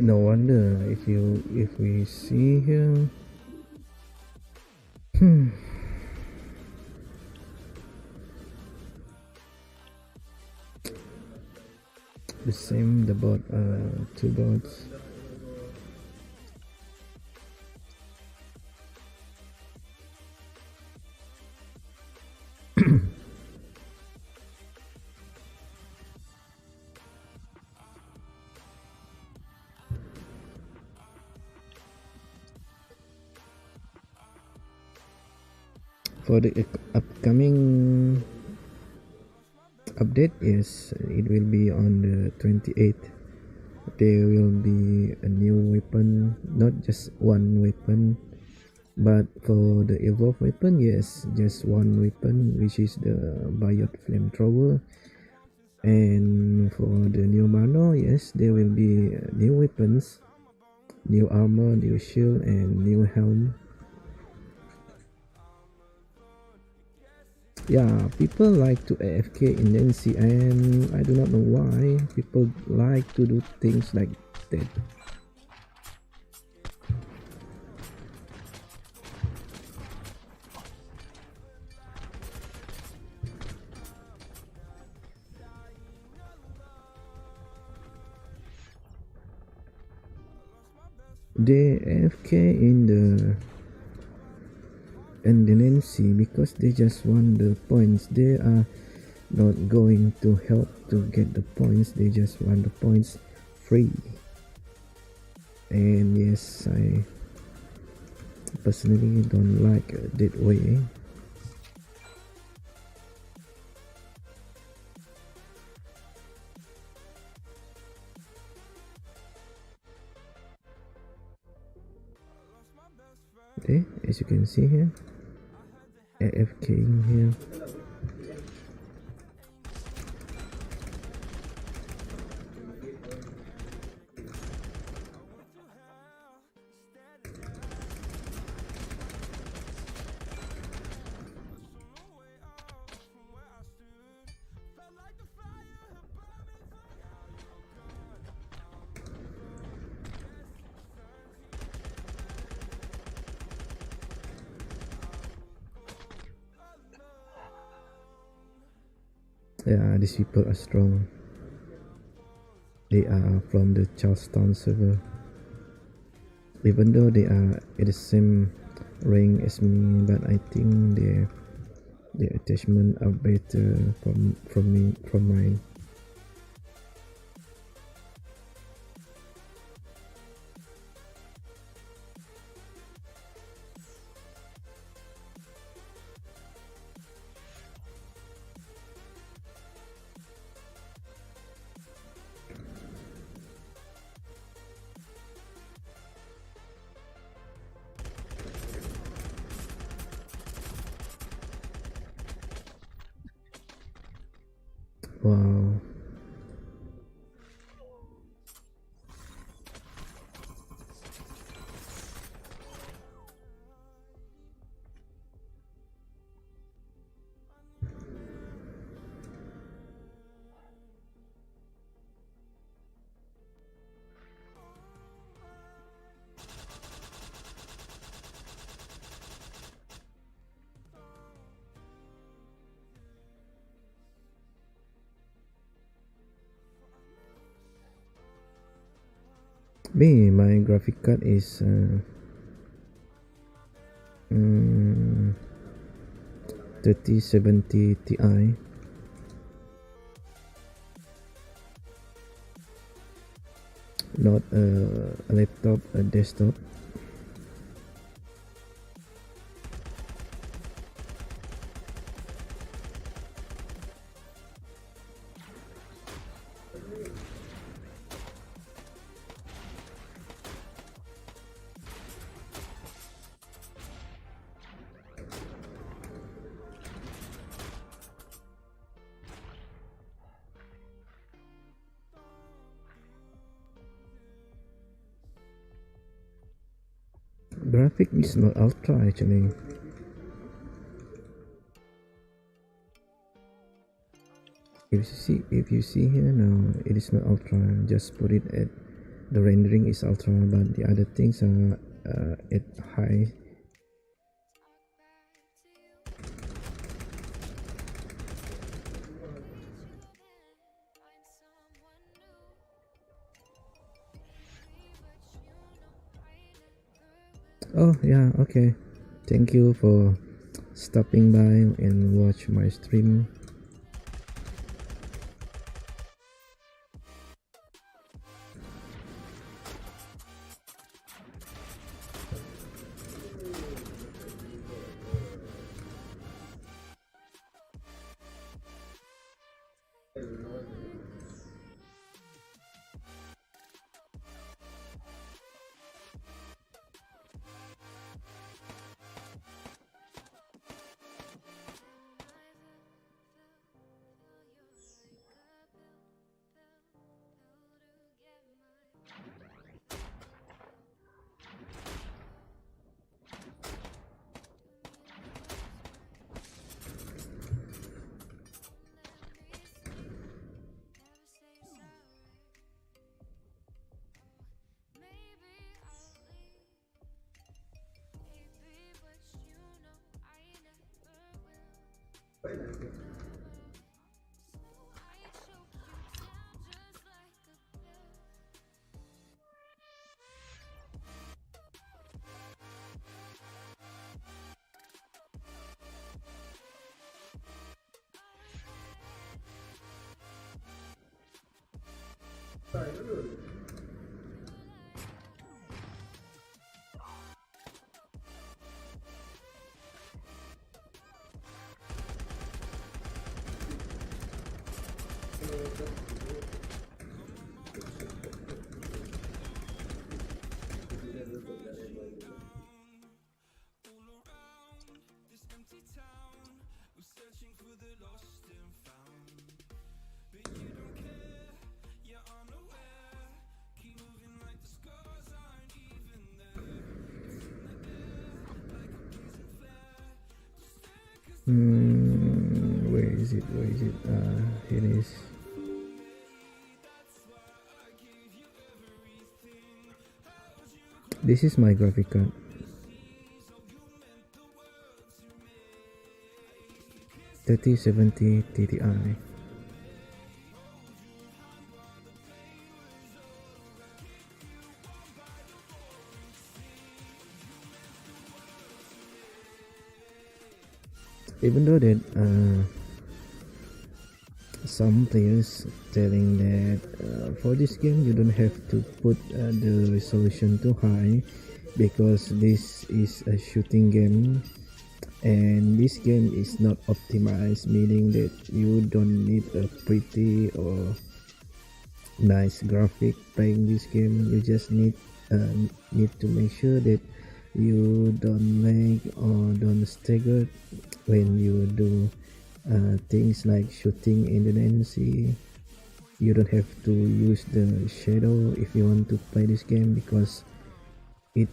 [SPEAKER 3] No wonder if we see here. The same, the bot, two bots. For the upcoming update, yes, it will be on the 28th. There will be a new weapon, not just one weapon, but for the evolved weapon, yes, just one weapon, which is the Biot flamethrower. And for the new Mano, yes, there will be new weapons, new armor, new shield, and new helm. Yeah, people like to AFK in NC, and I do not know why people like to do things like that. They AFK in the NC because they just want the points. They are not going to help to get the points, they just want the points free. and yes, I personally don't like that way. Okay, as you can see here, AFK in here. Yeah, these people are strong. They are from the Charleston server. Even though they are at the same rank as me, but I think their attachment are better from mine. Wow. My graphic card is 3070 Ti, not a laptop, a desktop. Graphic is not ultra actually. If you see here now, it is not ultra. Just put it at the rendering is ultra, but the other things are at high. Oh yeah, okay. Thank you for stopping by and watch my stream. Where is it? Where is it? Here it is. This is my graphic card. $3070 Ti. Even though that some players telling that for this game you don't have to put the resolution too high because this is a shooting game and this game is not optimized, meaning that you don't need a pretty or nice graphic playing this game. You just need to make sure that you don't lag or don't stagger when you do things like shooting in the NC. You don't have to use the shadow if you want to play this game because it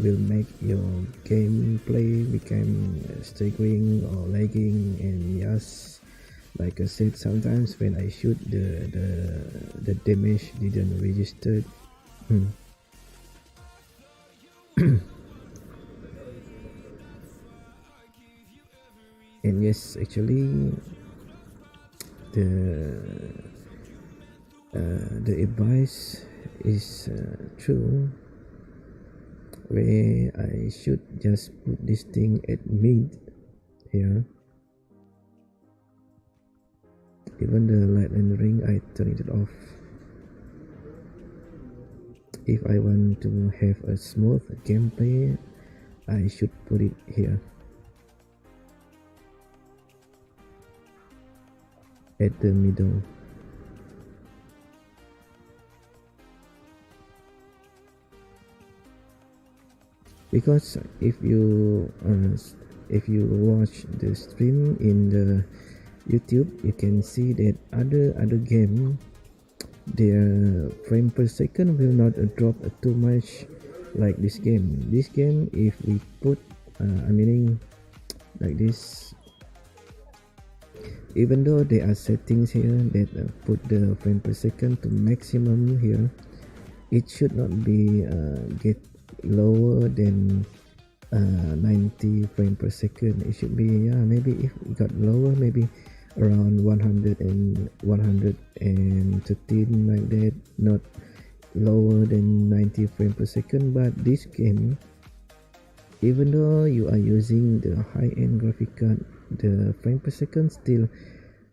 [SPEAKER 3] will make your gameplay become staggering or lagging. And yes, like I said, sometimes when I shoot the damage didn't register. And yes, actually the advice is true, where I should just put this thing at mid here. Even the light and ring, I turn it off. If I want to have a smooth gameplay, I should put it here at the middle. Because if you watch the stream in the YouTube, you can see that other game, their frame per second will not drop too much like this game. This game, if we put meaning like this, even though there are settings here that put the frame per second to maximum here, it should not be get lower than 90 frame per second. It should be maybe if it got lower, maybe around 100 and 113 like that, not lower than 90 frame per second. But this game, even though you are using the high-end graphic card, the frame per second still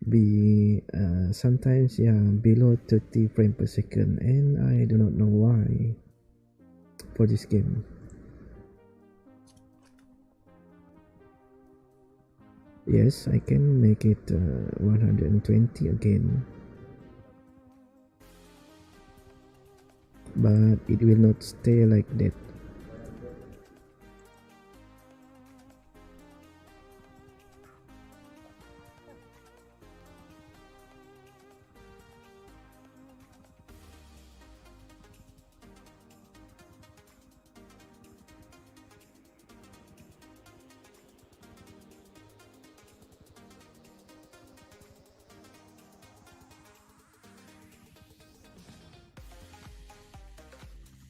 [SPEAKER 3] be sometimes below 30 frame per second, and I do not know why for this game. Yes, I can make it 120 again, but it will not stay like that.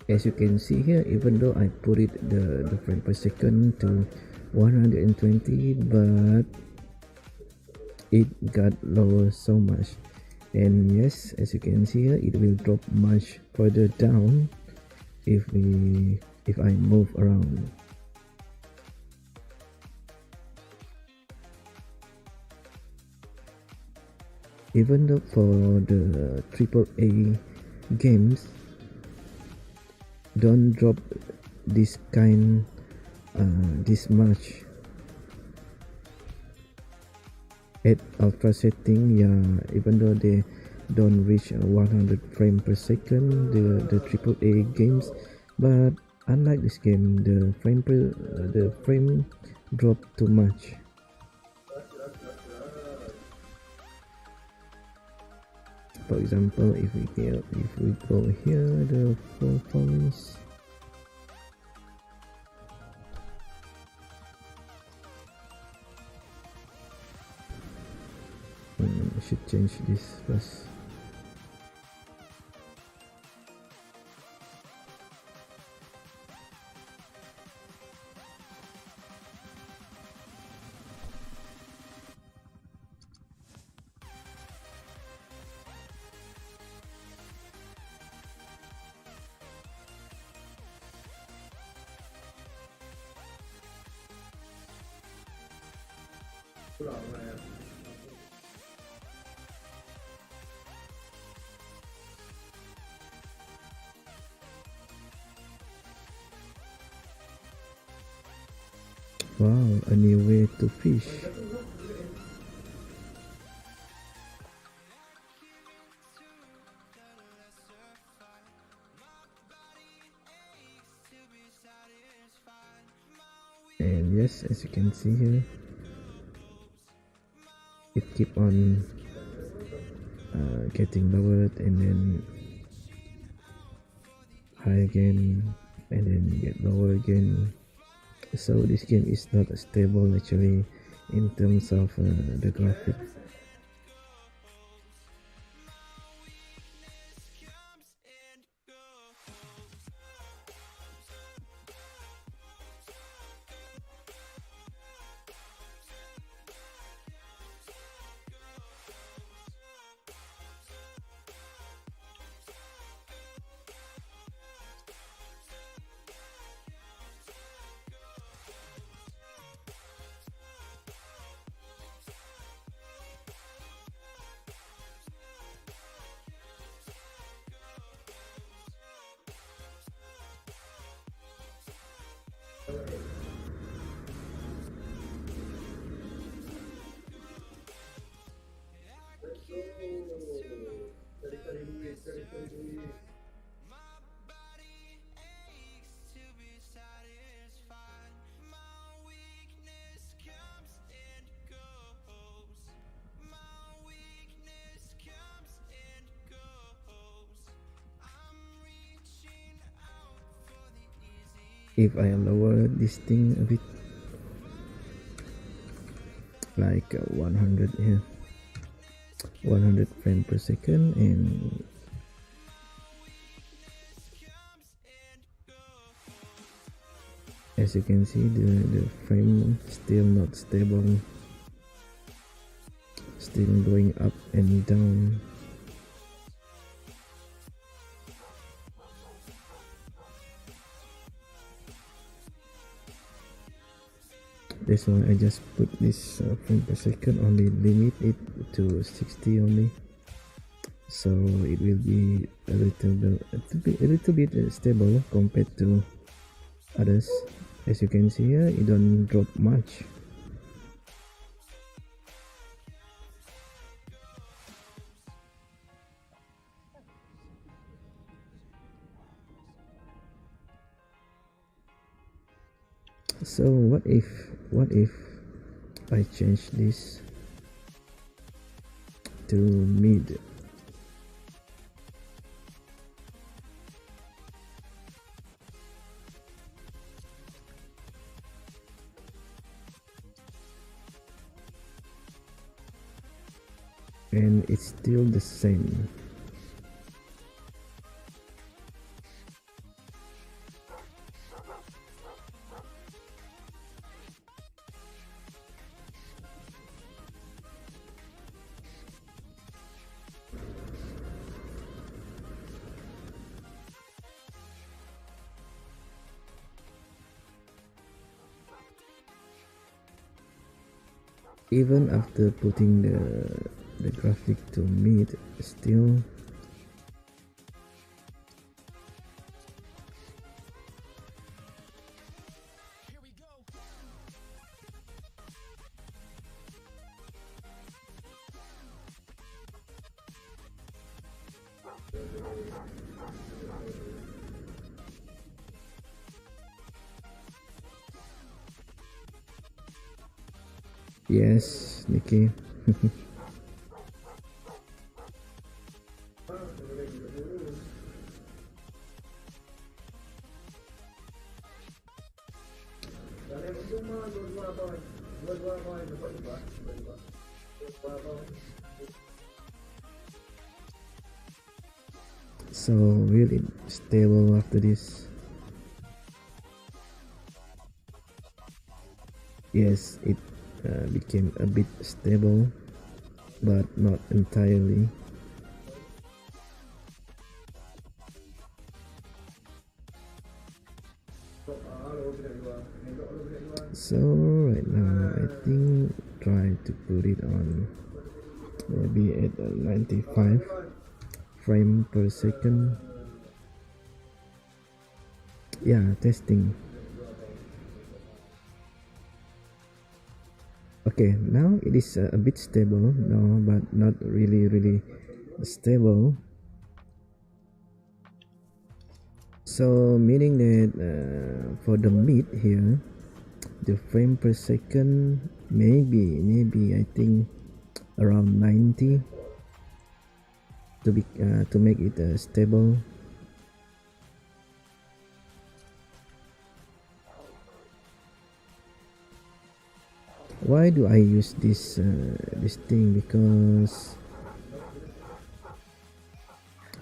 [SPEAKER 3] As you can see here, even though I put it the frame per second to 120, but it got lower so much. And yes, as you can see here, it will drop much further down if I move around. Even though for the AAA games, don't drop this kind this much at ultra setting. Even though don't reach 100 frame per second, the AAA games. But unlike this game, the frame drop too much. For example, if we go here, the performance. I should change this first. Wow, a new way to fish. And yes, as you can see here, it keep on getting lowered and then high again and then get lower again. So this game is not stable actually in terms of the graphic. If I lower this thing a bit, like 100 here, 100 frame per second, and as you can see, the frame still not stable, still going up and down. That's why I just put this frame per second, only limit it to 60 only, so it will be a little bit stable compared to others. As you can see here, it don't drop much. So what if I change this to mid? And it's still the same. Even after putting the graphic to mid, still Yes, Nikki. So really stable after this. Yes, it became a bit stable, but not entirely. So right now I think try to put it on maybe at 95 frame per second. Yeah, testing. Okay, now it is a bit stable now, but not really stable. So meaning that for the mid here, the frame per second maybe I think around 90 to make it stable. Why do I use this thing? Because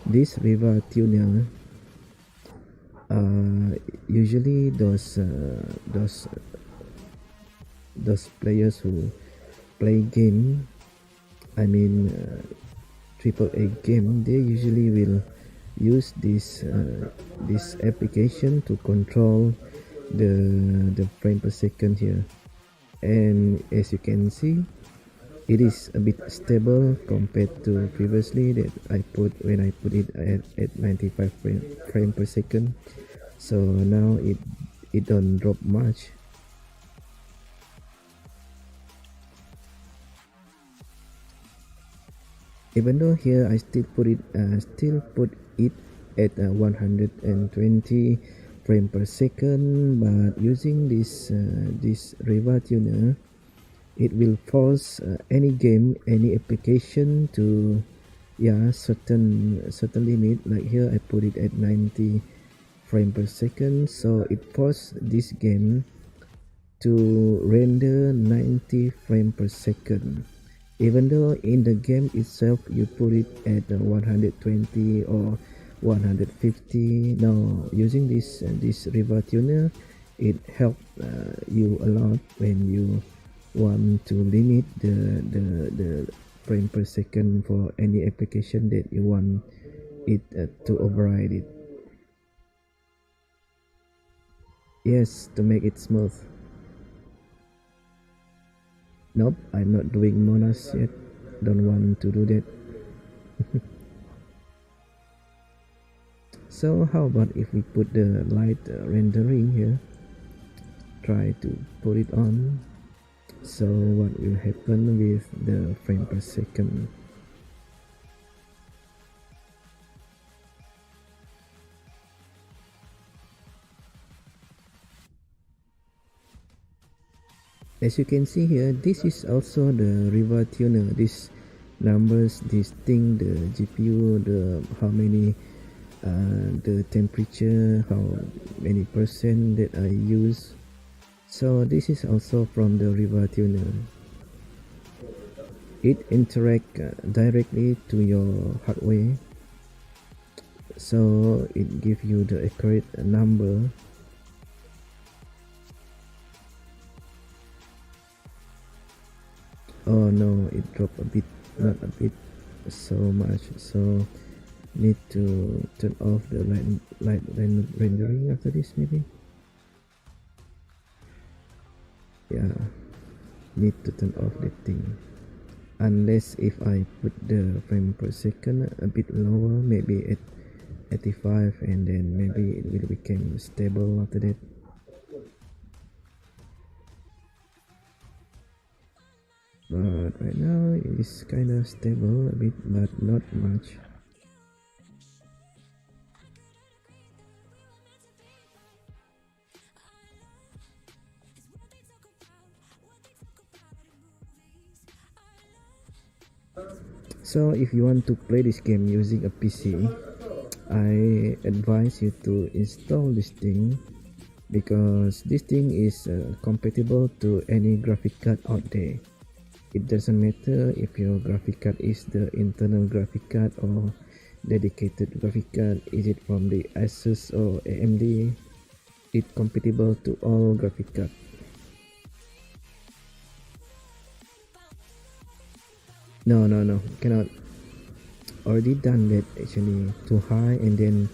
[SPEAKER 3] this river tuner, usually those players who play game, I mean triple A game, they usually will use this application to control the frame per second here. And as you can see, it is a bit stable compared to previously that when I put it at 95 frame per second. So now it don't drop much. Even though here I still put it at 120 frame per second, but using this river tuner, it will force any game, any application to certain limit. Like here I put it at 90 frame per second, so it forces this game to render 90 frame per second, even though in the game itself you put it at 120 or 150. Now using this river tuner, it helps you a lot when you want to limit the frame per second for any application that you want it to override it. Yes, to make it smooth. Nope, I'm not doing monas yet. Don't want to do that. So how about if we put the light rendering here? Try to put it on. So what will happen with the frame per second? As you can see here, this is also the river tuner. This numbers, this thing, the GPU, the how many, the temperature, how many percent that I use. So this is also from the river tuner. It interact directly to your hardware, so it gives you the accurate number. Oh no, it dropped a bit, not a bit, so much. So need to turn off the light rendering after this maybe. Yeah, need to turn off that thing. Unless if I put the frame per second a bit lower, maybe at 85, and then maybe it will become stable after that. But right now it is kind of stable a bit, but not much. So if you want to play this game using a PC, I advise you to install this thing because this thing is compatible to any graphic card out there. It doesn't matter if your graphic card is the internal graphic card or dedicated graphic card, is it from the Asus or AMD, it's compatible to all graphic card. No, cannot. Already done that actually, too high, and then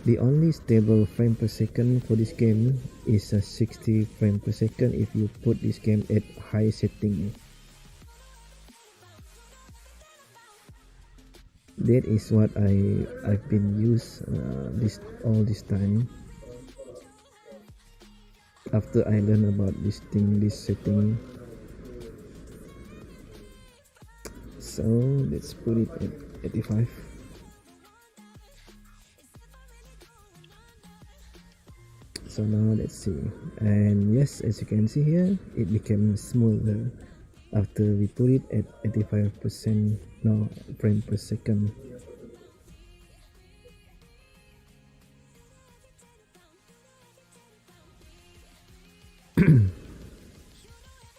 [SPEAKER 3] the only stable frame per second for this game is 60 frame per second if you put this game at high setting. That is what I've been used this time after I learned about this setting. So let's put it at 85. So now let's see, and yes, as you can see here, it became smoother after we put it at 85% now frame per second.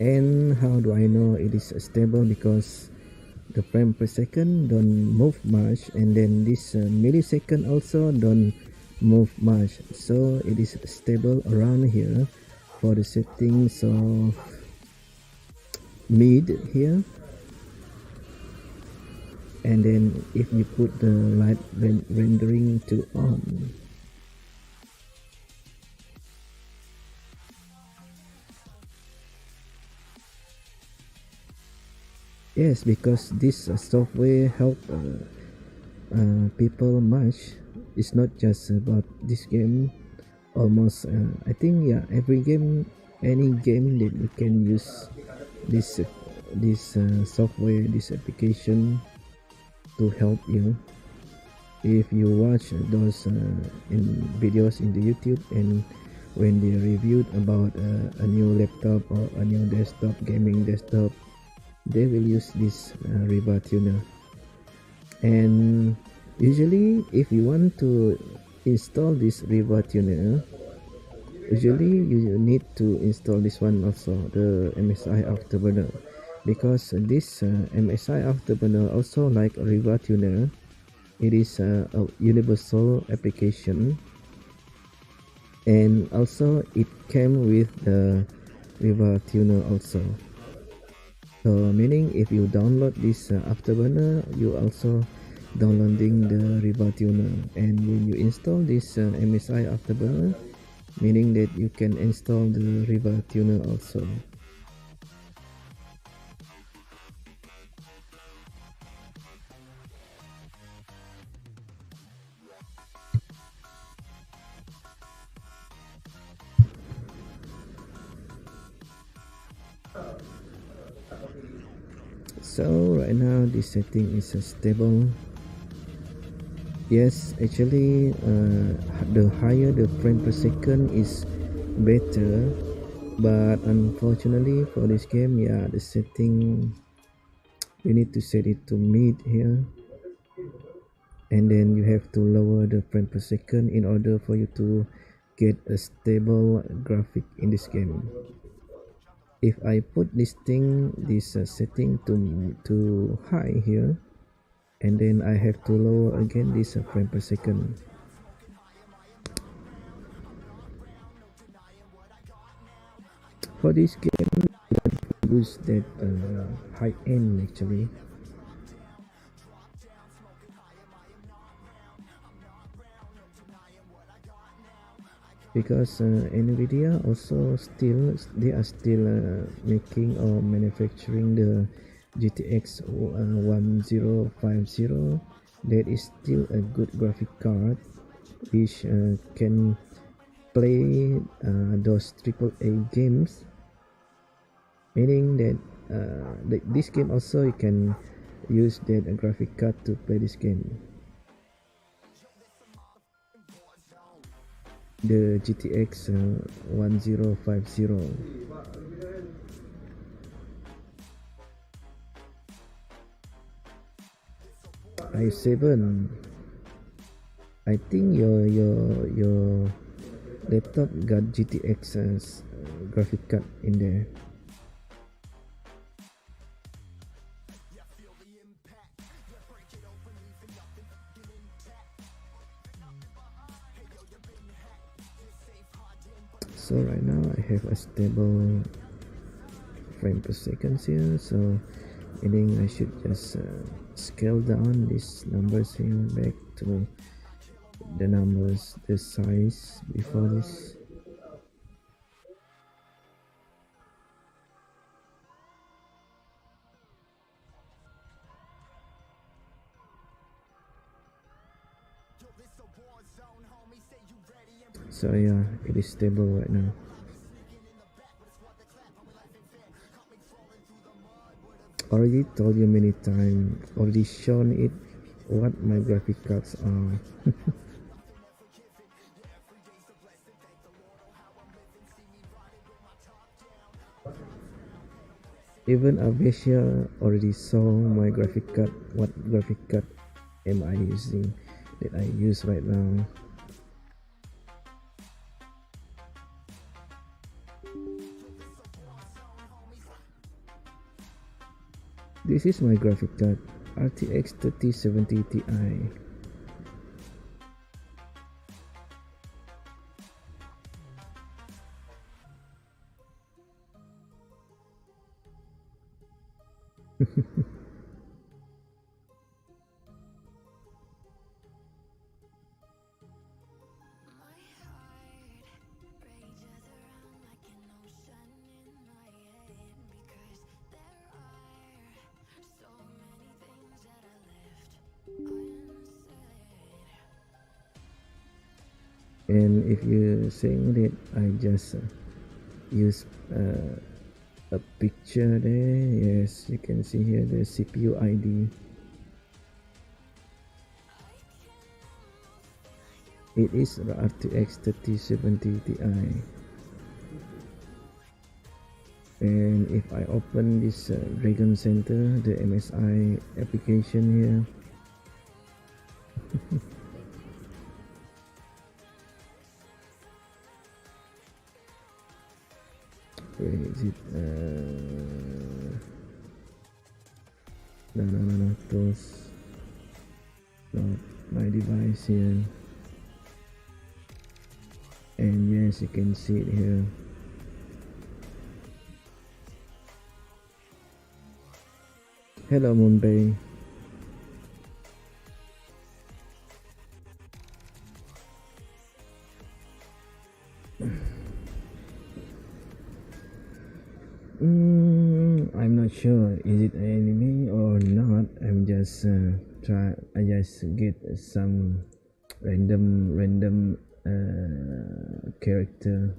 [SPEAKER 3] And how do I know it is stable? Because the frame per second don't move much, and then this millisecond also don't move much, so it is stable around here for the settings of mid here. And then if you put the light rendering to on, yes, because this software help people much. It's not just about this game. Almost I think, yeah, every game, any game that you can use this software, this application to help you. If you watch those in videos in the YouTube, and when they reviewed about a new laptop or a new desktop, gaming desktop, they will use this Riva tuner. And usually if you want to install this Riva tuner, usually you need to install this one also, the MSI Afterburner, because this MSI Afterburner also like Riva tuner. It is a universal application, and also it came with the Riva tuner also. So meaning if you download this Afterburner, you also downloading the Riva tuner, and when you install this MSI Afterburner, meaning that you can install the Riva tuner also. So right now this setting is stable. Yes, actually the higher the frame per second is better, but unfortunately for this game, yeah, the setting, you need to set it to mid here, and then you have to lower the frame per second in order for you to get a stable graphic in this game. If I put this setting to high here, and then I have to lower again this frame per second. For this game, use that high end actually, because Nvidia also they are still making or manufacturing the GTX 1050. That is still a good graphic card which can play those AAA games, meaning that this game also you can use that graphic card to play this game, the GTX 1050. i7. I think your laptop got GTX graphic card in there. So right now I have a stable frame per second here, so meaning I should just scale down these numbers here back to the numbers, the size before this. So yeah, it is stable right now. Already told you many times, already shown it what my graphic cards are. Even Avicia already saw my graphic card, what graphic card am I using, that I use right now. This is my graphic card, RTX 3070 Ti. And if you're saying that I just use a picture there, yes, you can see here the CPU ID. It is the RTX 3070 Ti. And if I open this Dragon Center, the MSI application here, where is it? No, those, not my device here. And yes, you can see it here. Hello Moonbay. I'm not sure is it an anime or not. I'm just I just get some random character.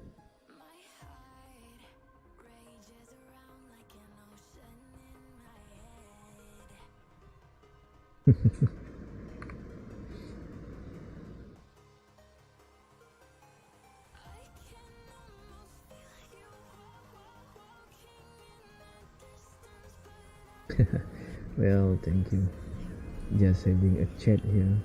[SPEAKER 3] Well, thank you. Just having a chat here.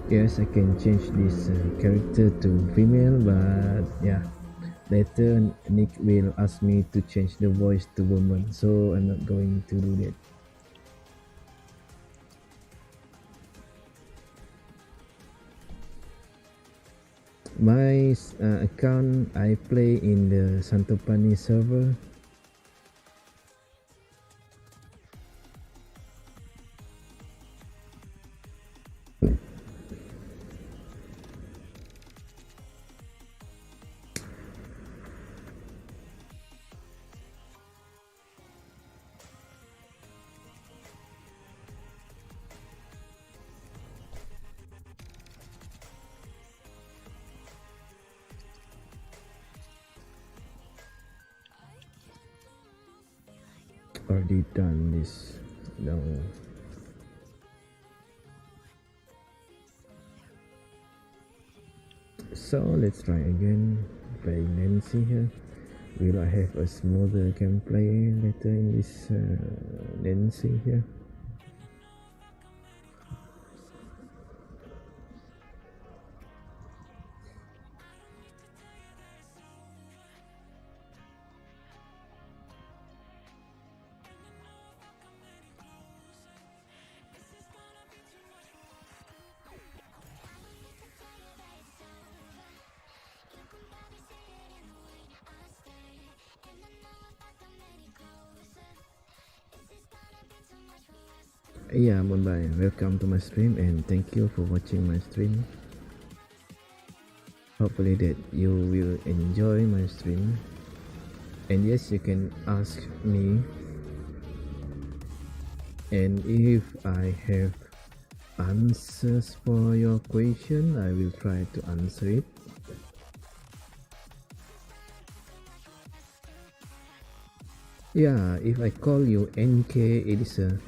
[SPEAKER 3] Yes, I can change this character to female, but yeah, later Nick will ask me to change the voice to woman, so I'm not going to do that. My account, I play in the Santopani server. Already done this. No. So let's try again. Play Nancy here. Will I have a smoother gameplay later in this Nancy here? Yeah, Mumbai, welcome to my stream and thank you for watching my stream. Hopefully that you will enjoy my stream. And yes, you can ask me, and if I have answers for your question, I will try to answer it. Yeah, if I call you NK, it is a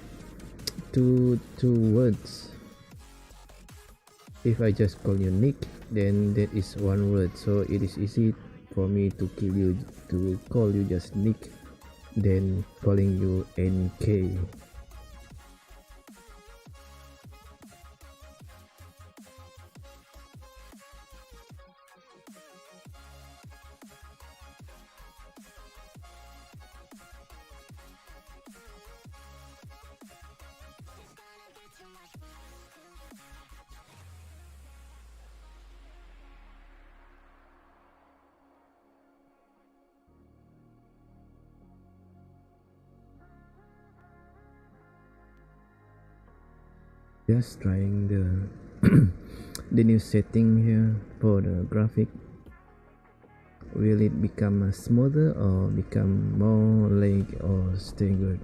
[SPEAKER 3] two words. If I just call you Nick, then that is one word, so it is easy for me to call you just Nick than calling you NK. Just trying the the new setting here for the graphic. Will it become smoother or become more lag or stay good?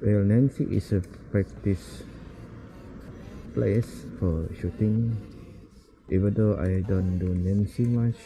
[SPEAKER 3] Well, Nancy is a practice place for shooting. Even though I don't do Nancy much,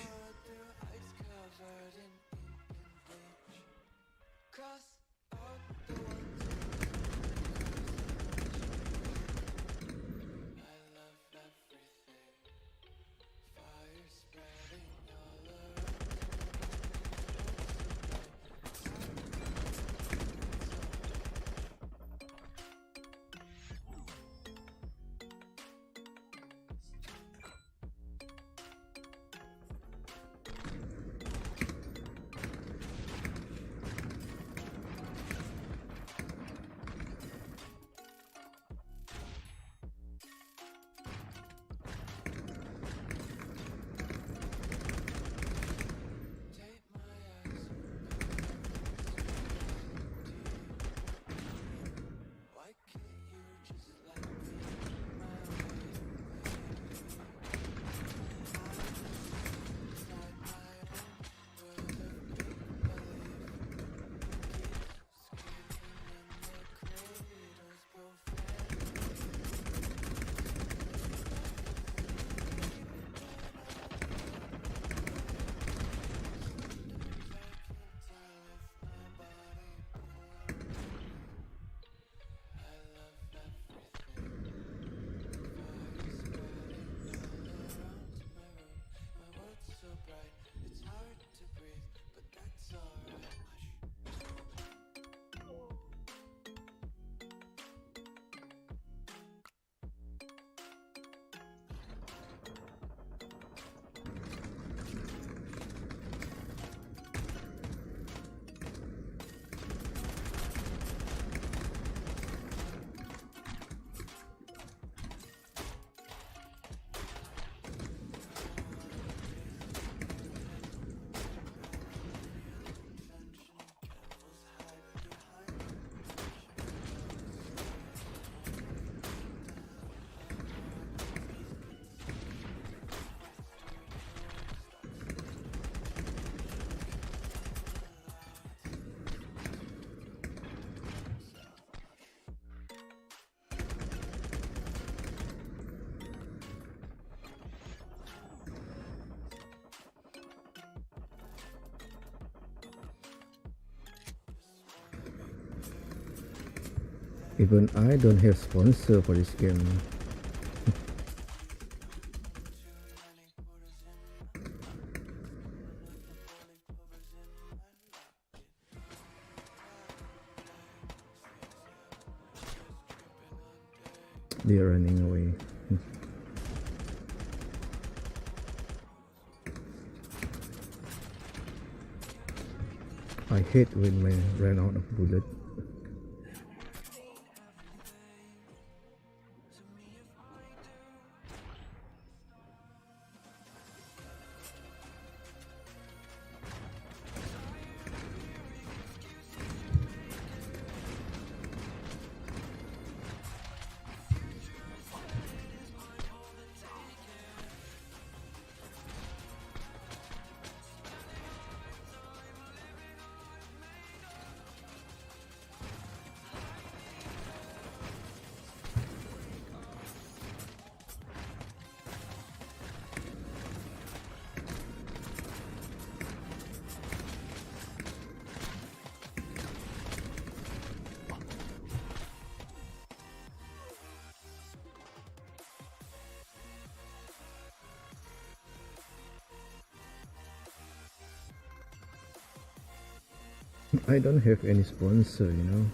[SPEAKER 3] Even I don't have sponsor for this game. They're running away. I hate when I ran out of bullet. I don't have any sponsor, you know.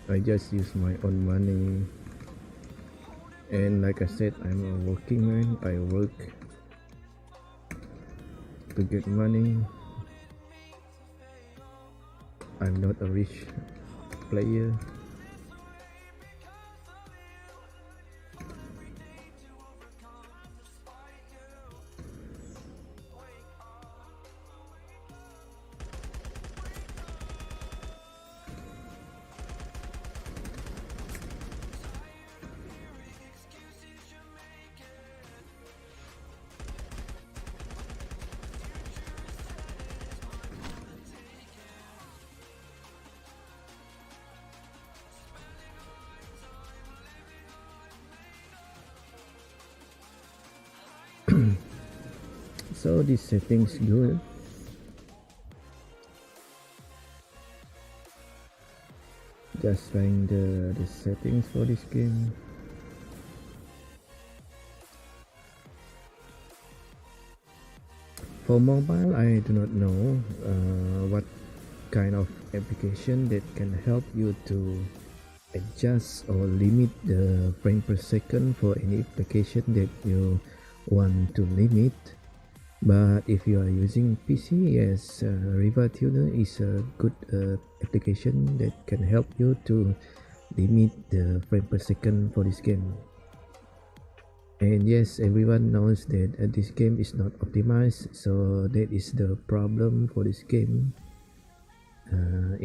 [SPEAKER 3] I just use my own money. And like I said, I'm a working man. I work to get money. I'm not a rich player. So this settings good. Just trying the settings for this game. For mobile, I do not know what kind of application that can help you to adjust or limit the frame per second for any application that you want to limit. But if you are using PC, yes, Riva Tuner is a good application that can help you to limit the frame per second for this game. And yes, everyone knows that this game is not optimized, so that is the problem for this game.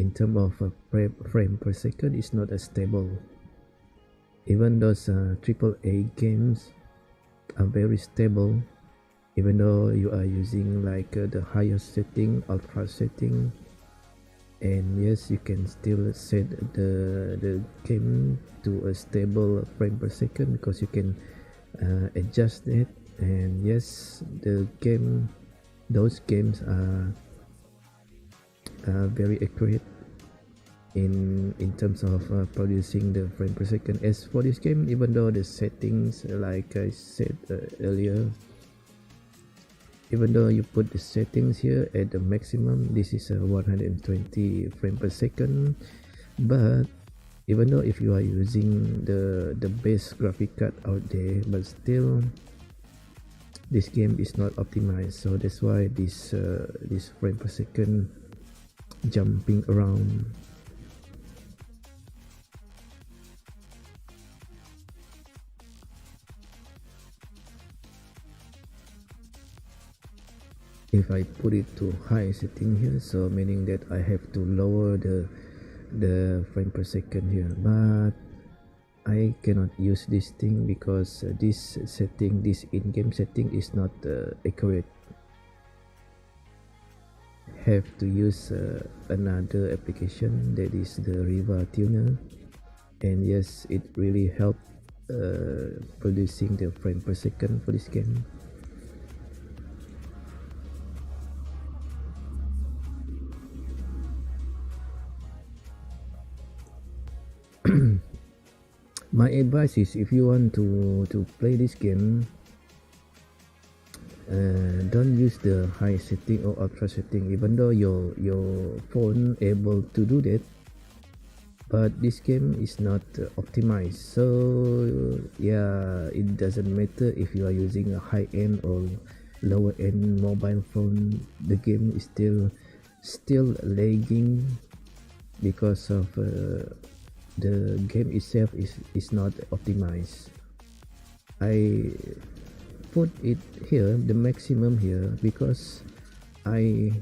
[SPEAKER 3] In terms of frame per second, it's not as stable. Even those AAA games are very stable. Even though you are using like the highest setting, ultra setting, and yes, you can still set the game to a stable frame per second because you can adjust it. And yes, those games are very accurate in terms of producing the frame per second. As for this game, even though the settings, like I said earlier, even though you put the settings here at the maximum, this is a 120 frame per second, but even though if you are using the best graphic card out there, but still this game is not optimized, so that's why this frame per second jumping around. If I put it to high setting here, so meaning that I have to lower the frame per second here, but I cannot use this thing because this in-game setting is not accurate. Have to use another application, that is the Riva Tuner, and yes, it really helped producing the frame per second for this game. My advice is, if you want to play this game, don't use the high setting or ultra setting, even though your phone able to do that, but this game is not optimized. So yeah, it doesn't matter if you are using a high end or lower end mobile phone, the game is still lagging because of the game itself is not optimized. I put it here, the maximum here, because I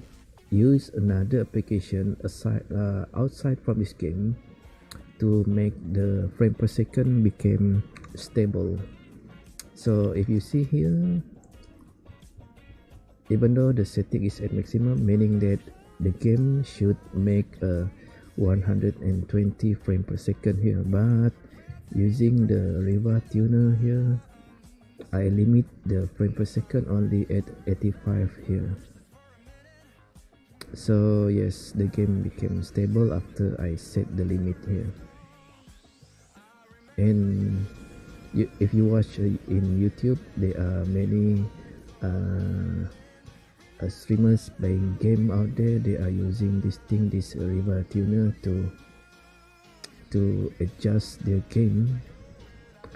[SPEAKER 3] use another application aside outside from this game to make the frame per second become stable. So if you see here, even though the setting is at maximum, meaning that the game should make a 120 frame per second here, but using the Riva tuner here, I limit the frame per second only at 85 here. So yes, the game became stable after I set the limit here. And if you watch in YouTube, there are many streamers playing game out there. They are using this Riva tuner to adjust their game.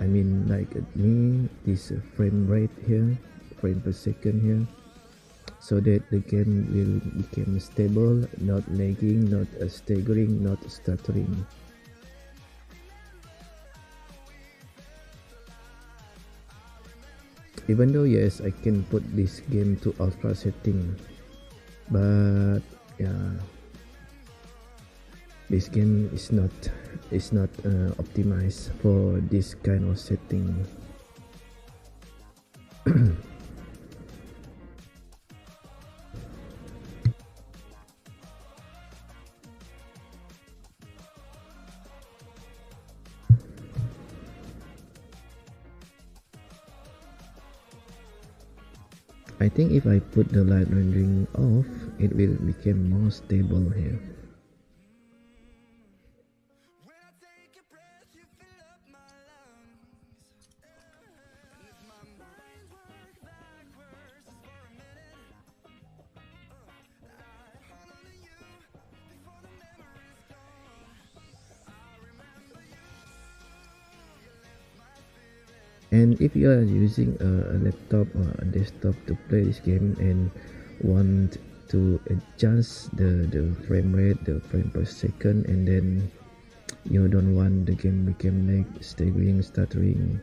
[SPEAKER 3] I mean, like me, this frame rate here, frame per second here, so that the game will become stable, not lagging, not staggering, not stuttering. Even though yes, I can put this game to ultra setting, but yeah, this game is not optimized for this kind of setting. I think if I put the light rendering off, it will become more stable here. And if you are using a laptop or a desktop to play this game and want to adjust the frame rate, the frame per second, and then you don't want the game become like staggering, stuttering,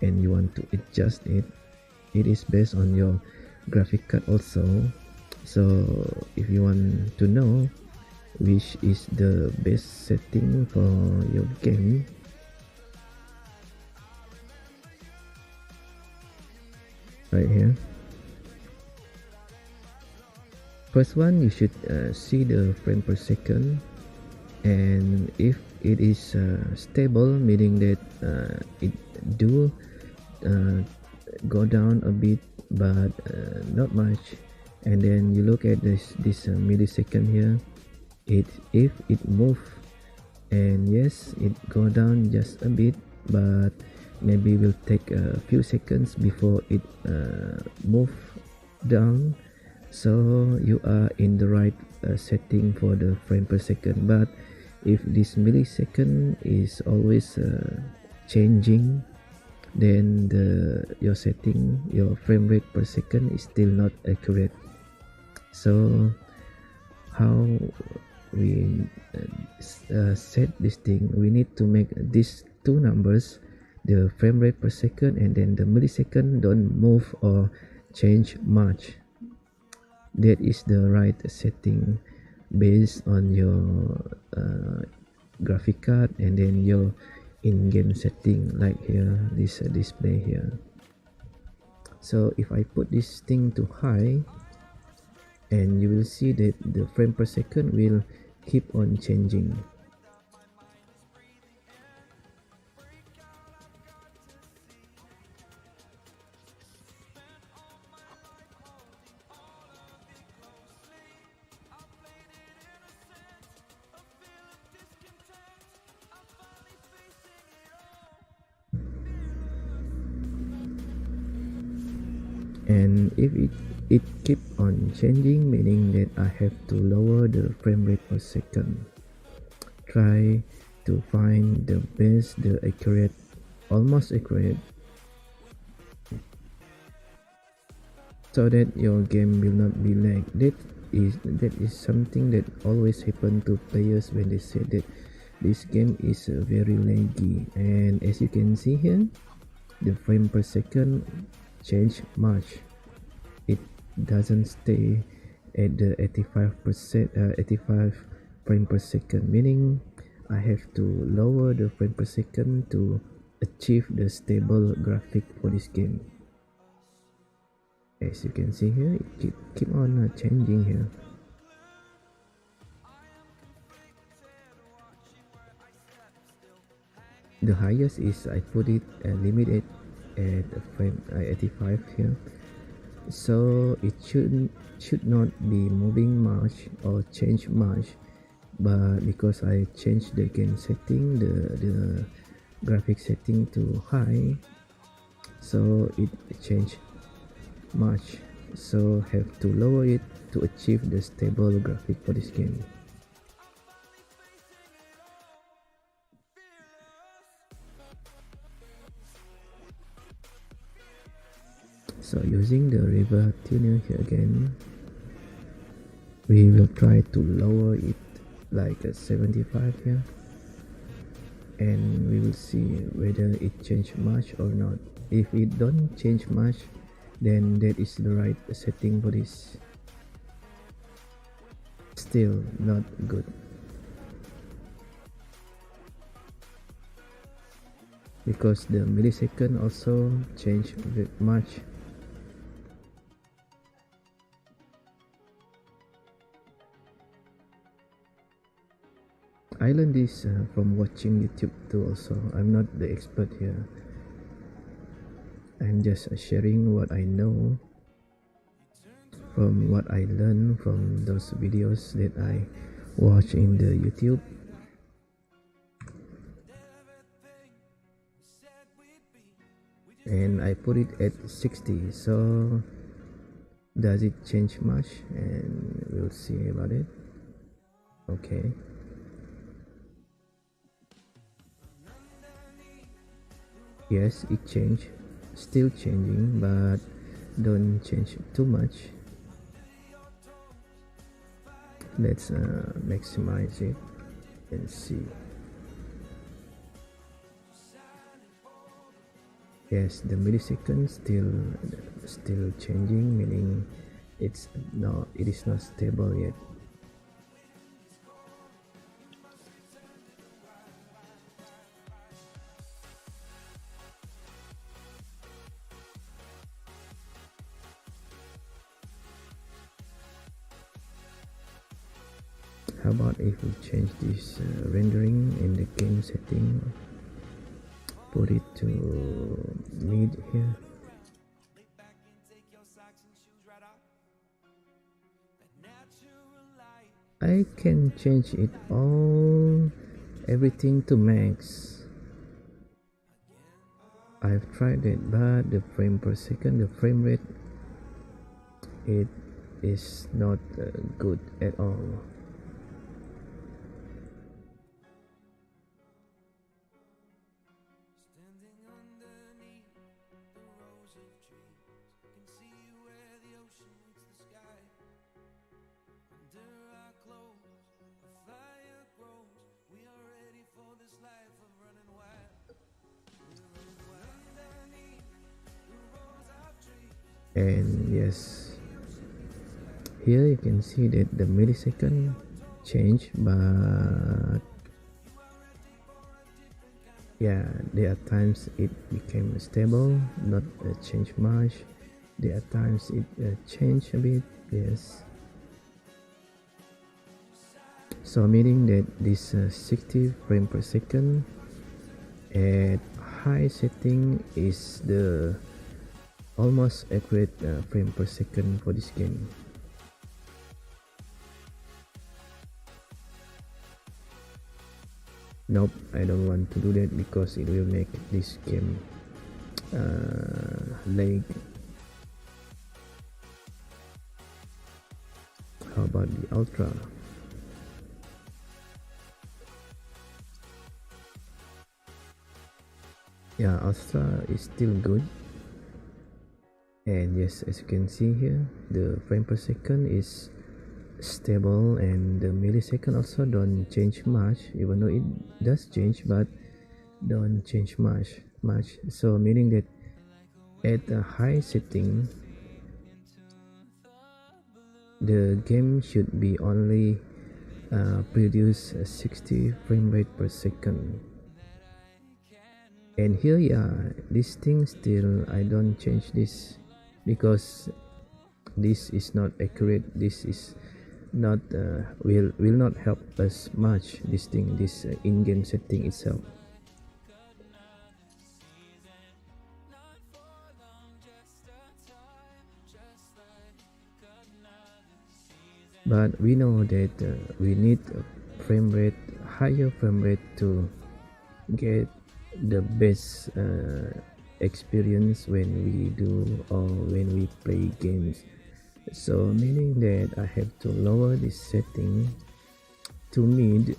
[SPEAKER 3] and you want to adjust it, it is based on your graphic card also. So if you want to know which is the best setting for your game, right here, first one, you should see the frame per second, and if it is stable, meaning that it do go down a bit, but not much, and then you look at this millisecond here, if it move, and yes, it go down just a bit, but maybe will take a few seconds before it move down, so you are in the right setting for the frame per second. But if this millisecond is always changing, then your setting, your frame rate per second is still not accurate. So how we set this thing, we need to make these two numbers, the frame rate per second and then the millisecond, don't move or change much. That is the right setting based on your graphic card and then your in-game setting, like here, this display here. So if I put this thing to high, and you will see that the frame per second will keep on changing. if it keep on changing, meaning that I have to lower the frame rate per second. Try to find the best, the accurate, almost accurate, so that your game will not be lag. That is something that always happen to players when they say that this game is very laggy. And as you can see here, the frame per second change much. It doesn't stay at the 85%, 85 frame per second, meaning I have to lower the frame per second to achieve the stable graphic for this game. As you can see here, it keep on changing here. The highest is I put it limited at frame 85 here, so it should not be moving much or change much. But because I changed the game setting, the graphic setting to high, so it changed much, so have to lower it to achieve the stable graphic for this game. So using the river tuner here again, we will try to lower it like a 75 here, and we will see whether it change much or not. If it don't change much, then that is the right setting for this. Still not good. Because the millisecond also change very much. I learned this from watching YouTube too also. I'm not the expert here. I'm just sharing what I know from what I learned from those videos that I watch in the YouTube. And I put it at 60, so does it change much? And we'll see about it. Okay. Yes, it changed, still changing, but don't change too much. Let's maximize it and see. Yes, the millisecond still changing, meaning it is not stable yet. How about if we change this rendering in the game setting, put it to mid here. I can change it all, everything to max. I've tried it, but the frame per second, the frame rate, it is not good at all. And yes, here you can see that the millisecond change, but yeah, there are times it became stable, not change much. There are times it changed a bit. Yes, so meaning that this 60 frame per second at high setting is the almost accurate frame per second for this game. Nope, I don't want to do that because it will make this game lag. how about the ultra? Yeah, ultra is still good. And yes, as you can see here, the frame per second is stable, and the millisecond also don't change much, even though it does change, but don't change much. So meaning that at a high setting, the game should be only produce 60 frame rate per second. And here, yeah, this thing still I don't change this because this is not accurate. This is not will not help us much. This in-game setting itself. But we know that we need higher frame rate to get the best experience when we do or when we play games. So meaning that I have to lower this setting to mid.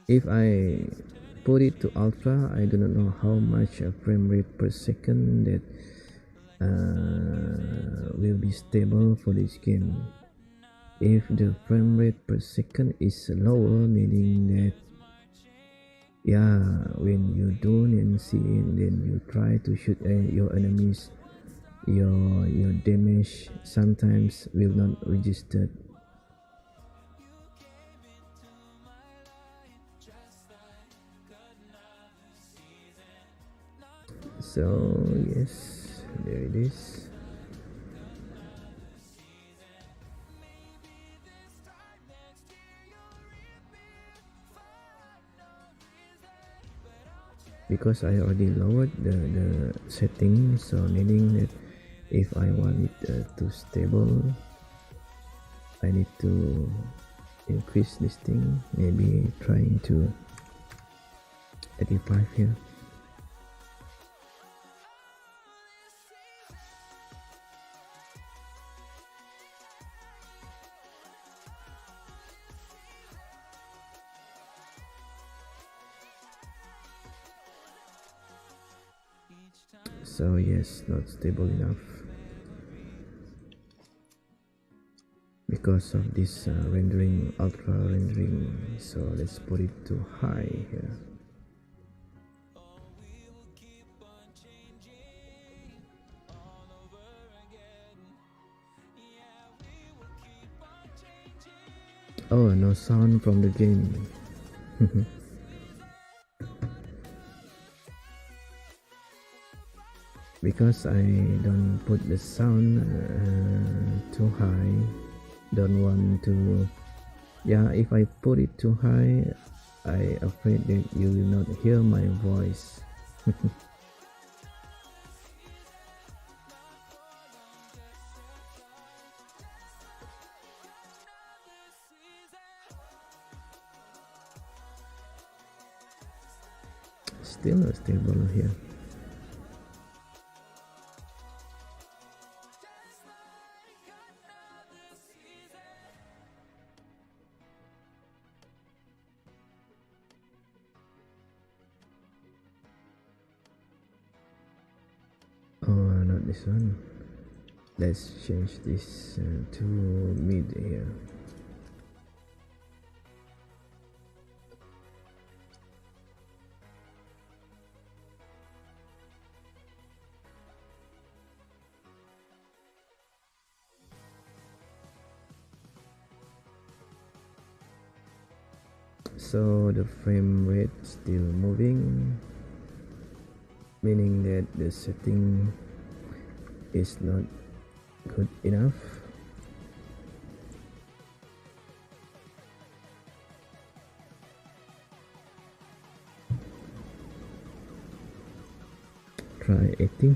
[SPEAKER 3] If I put it to ultra, I do not know how much a frame rate per second that will be stable for this game. If the frame rate per second is lower, meaning that yeah, when you don't and see it, then you try to shoot your enemies, your damage sometimes will not register. So yes, there it is. Because I already lowered the settings, so meaning that if I want it to stable, I need to increase this thing, maybe trying to 85 here. So yes, not stable enough because of this ultra rendering. So let's put it to high here. Oh, no sound from the game. Because I don't put the sound too high, don't want to, yeah, if I put it too high, I afraid that you will not hear my voice. Still not stable here. Oh, not this one. Let's change this to mid here. So the frame rate still moving, meaning that the setting is not good enough. try 80.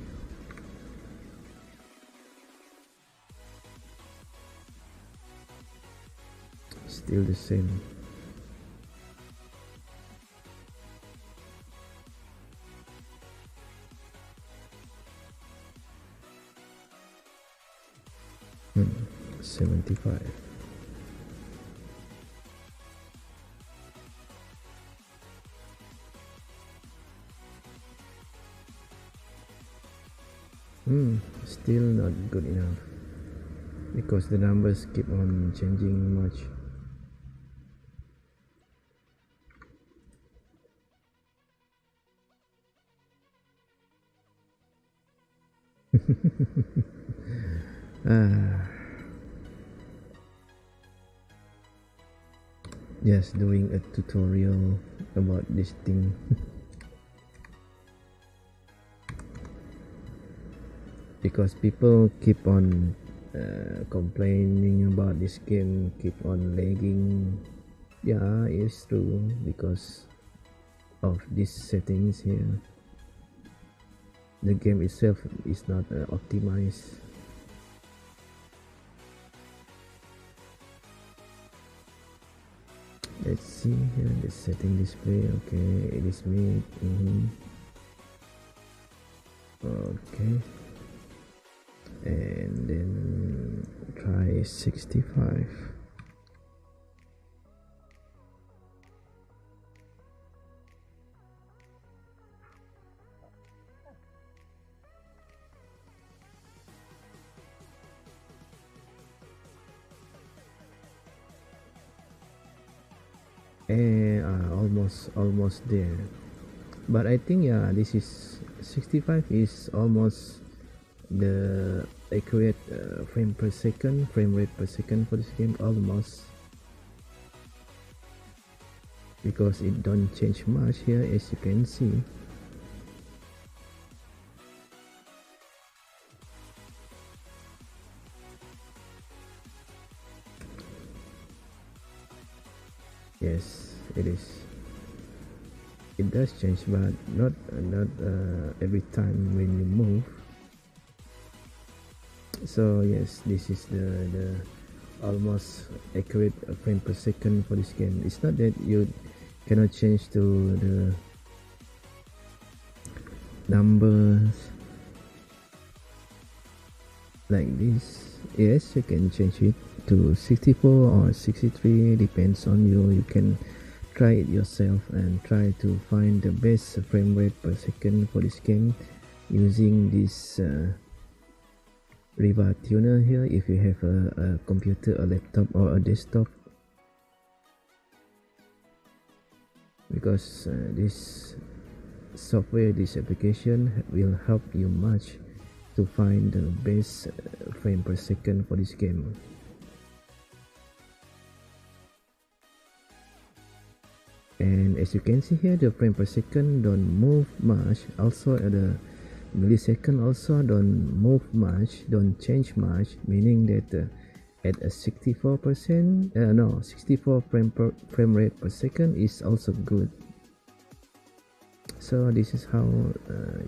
[SPEAKER 3] Still the same. Hmm, 75. Still not good enough because the numbers keep on changing much. Just doing a tutorial about this thing. Because people keep on complaining about this game, keep on lagging. Yeah, it's true because of these settings here. The game itself is not optimized. Let's see here, the setting display. Okay, it is made. Okay, and then try 65. Almost there, but I think yeah, this is 65 is almost the accurate frame rate per second for this game, almost, because it don't change much here, as you can see. Yes, it is. It does change, but not every time when you move. So yes, this is the almost accurate frame per second for this game. It's not that you cannot change to the numbers like this. Yes, you can change it to 64 or 63, depends on you. You can try it yourself and try to find the best frame rate per second for this game using this Riva tuner here, if you have a computer, a laptop or a desktop, because this software, this application will help you much to find the best frame per second for this game. And as you can see here, the frame per second don't move much. Also the millisecond also don't move much, don't change much, meaning that at a 64 frame rate per second is also good. So this is how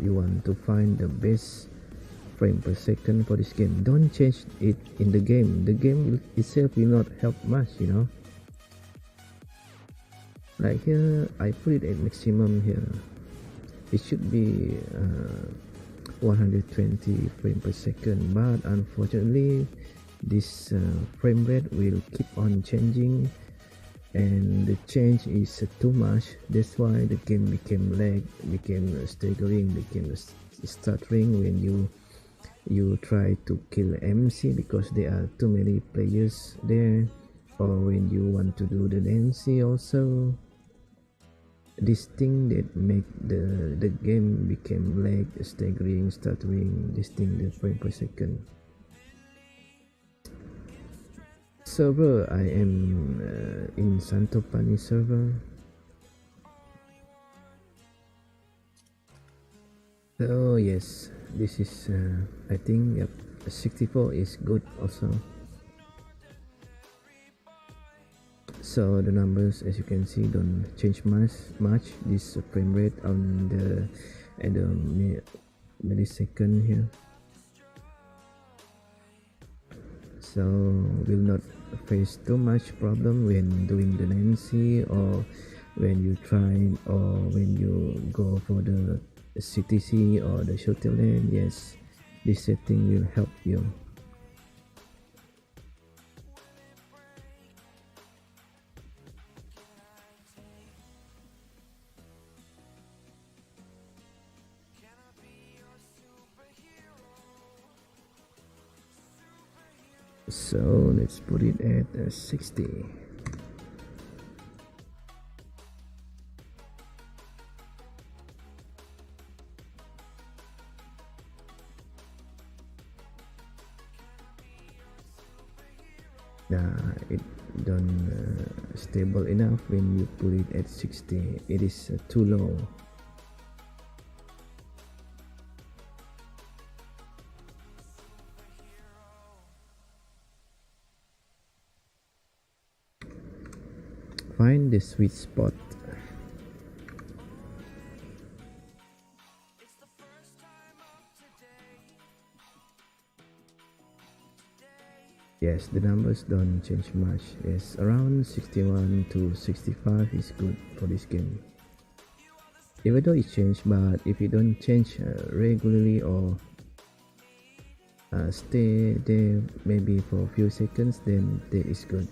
[SPEAKER 3] you want to find the best frame per second for this game. Don't change it in the game. The game itself will not help much, you know. Like here, I put it at maximum here. It should be 120 frame per second, but unfortunately this frame rate will keep on changing, and the change is too much. That's why the game became lag, became staggering, became stuttering when you try to kill MC because there are too many players there, or when you want to do the MC also. This thing that make the game became lag, staggering, stuttering, this thing, the frame per second. Server, I am in Santopani server. So yes, this is I think, yep, 64 is good also. So the numbers, as you can see, don't change much. This frame rate on the millisecond here, so will not face too much problem when doing the Nancy, or when you try, or when you go for the CTC or the shuttle lane. Yes, this setting will help you. So let's put it at 60. It don't stable enough when you put it at 60. It is too low. Find the sweet spot. Yes, the numbers don't change much. Yes, around 61 to 65 is good for this game. Even though it change, but if you don't change regularly, or stay there maybe for a few seconds, then that is good.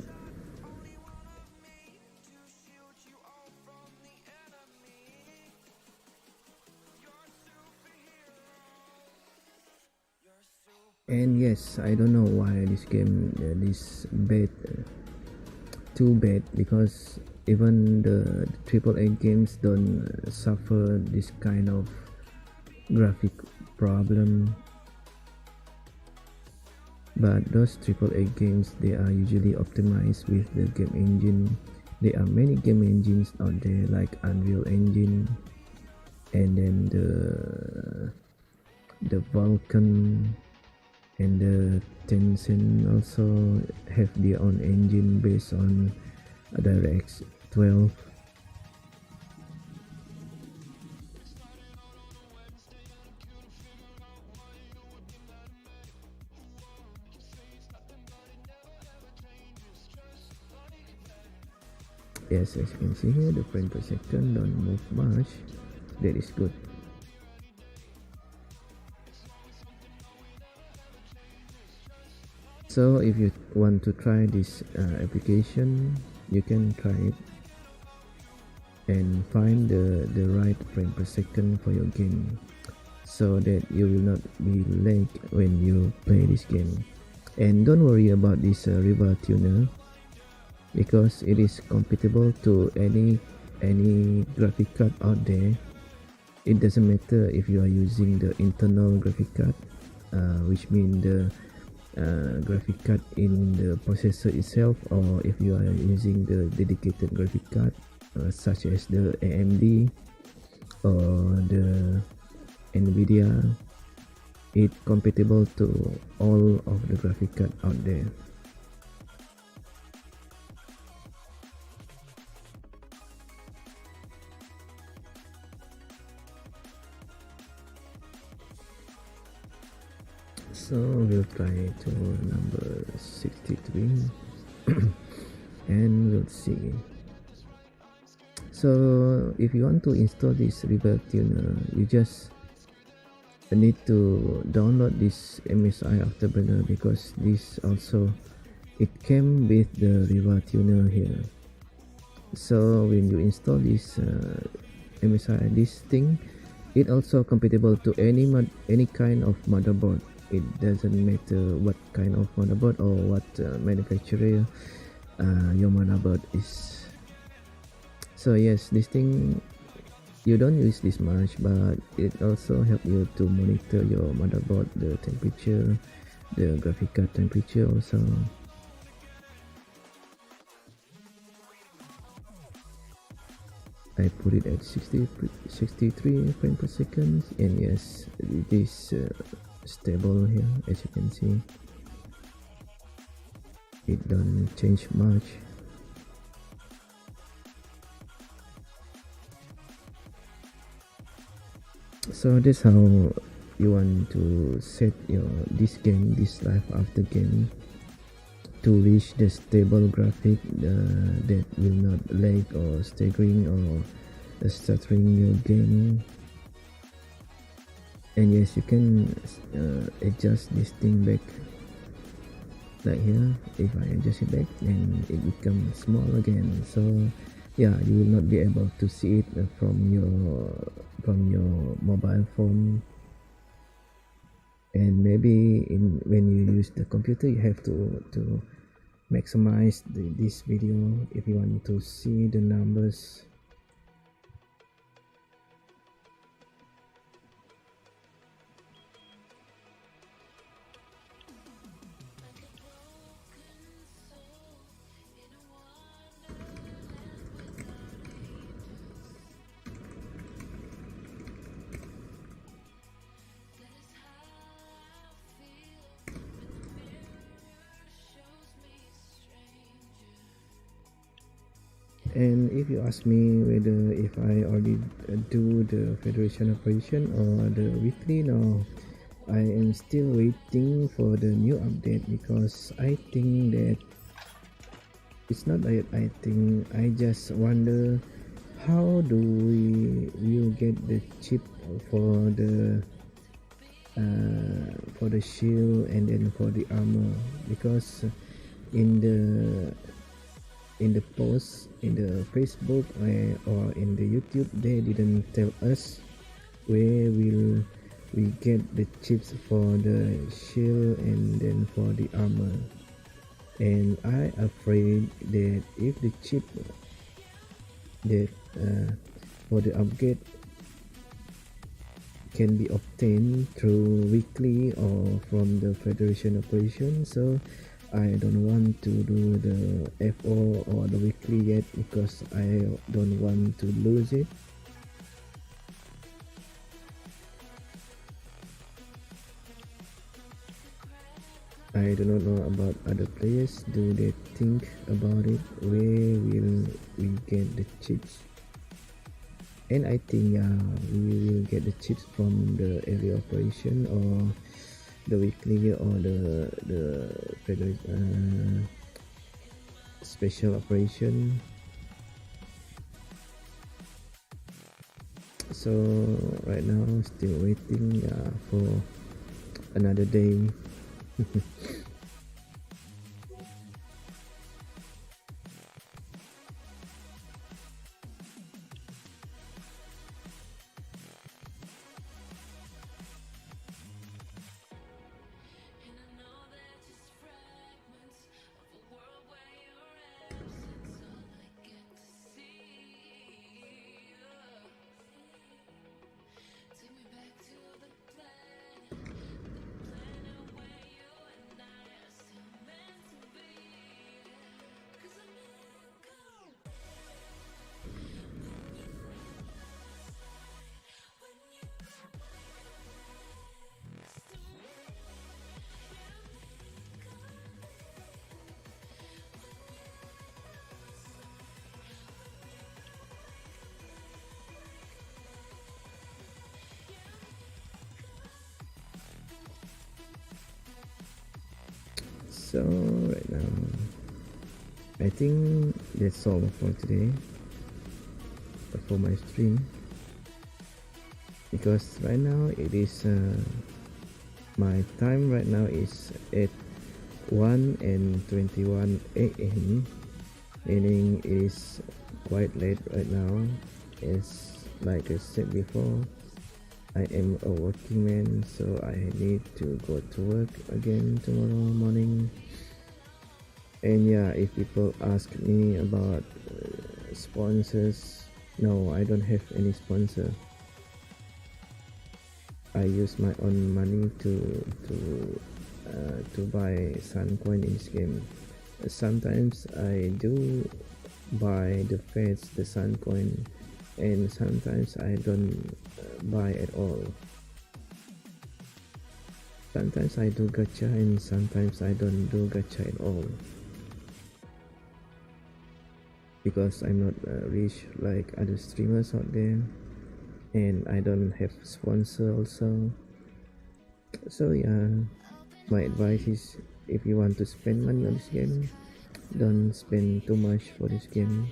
[SPEAKER 3] And yes, I don't know why this game is bad, too bad, because even the AAA games don't suffer this kind of graphic problem. But those AAA games, they are usually optimized with the game engine. There are many game engines out there, like Unreal Engine, and then the Vulkan, and the Tencent also have their own engine based on DirectX 12. Yes, as you can see here, the frame per second don't move much. That is good. So if you want to try this application, you can try it and find the right frame per second for your game, so that you will not be lag when you play this game. And don't worry about this river tuner, because it is compatible to any graphic card out there. It doesn't matter if you are using the internal graphic card, which means the graphic card in the processor itself, or if you are using the dedicated graphic card, such as the AMD or the Nvidia. It's compatible to all of the graphic card out there. So we'll try to number 63 and we'll see. So if you want to install this river tuner, you just need to download this MSI Afterburner, because this also, it came with the river tuner here. So when you install this MSI, this thing, it also compatible to any kind of motherboard. It doesn't matter what kind of motherboard or what manufacturer your motherboard is. So yes, this thing, you don't use this much, but it also help you to monitor your motherboard, the temperature, the graphic card temperature also. I put it at 63 frames per second, and yes, it is stable here, as you can see. It don't change much. So that's how you want to set this life after game to reach the stable graphic that will not lag or staggering or stuttering your game. And yes, you can adjust this thing back, like here. If I adjust it back, then it becomes small again. So yeah, you will not be able to see it from your mobile phone. And maybe when you use the computer, you have to maximize this video if you want to see the numbers. And if you ask me whether if I already do the federation operation or the weekly, no, I am still waiting for the new update, because I think that it's not that I think, I just wonder how do we will get the chip for the shield and then for the armor, because in the post in the Facebook or in the YouTube, they didn't tell us where will we get the chips for the shield and then for the armor. And I afraid that if the chip that for the upgrade can be obtained through weekly or from the federation operation, so I don't want to do the FO or the weekly yet, because I don't want to lose it. I do not know about other players. Do they think about it? Where will we get the chips? And I think we will get the chips from the area operation or the weekly or the special operation. So right now still waiting for another day. So right now I think that's all for today for my stream, because right now it is my time right now is at 1:21 a.m, meaning it is quite late right now. As like I said before, I am a working man, so I need to go to work again tomorrow morning. And yeah, if people ask me about sponsors, no, I don't have any sponsor. I use my own money to buy Sun coin in this game. Sometimes I do buy the feds, the Sun coin, and sometimes I don't buy at all. Sometimes I do gacha and sometimes I don't do gacha at all, because I'm not rich like other streamers out there, and I don't have sponsor also. So yeah, my advice is if you want to spend money on this game, don't spend too much for this game.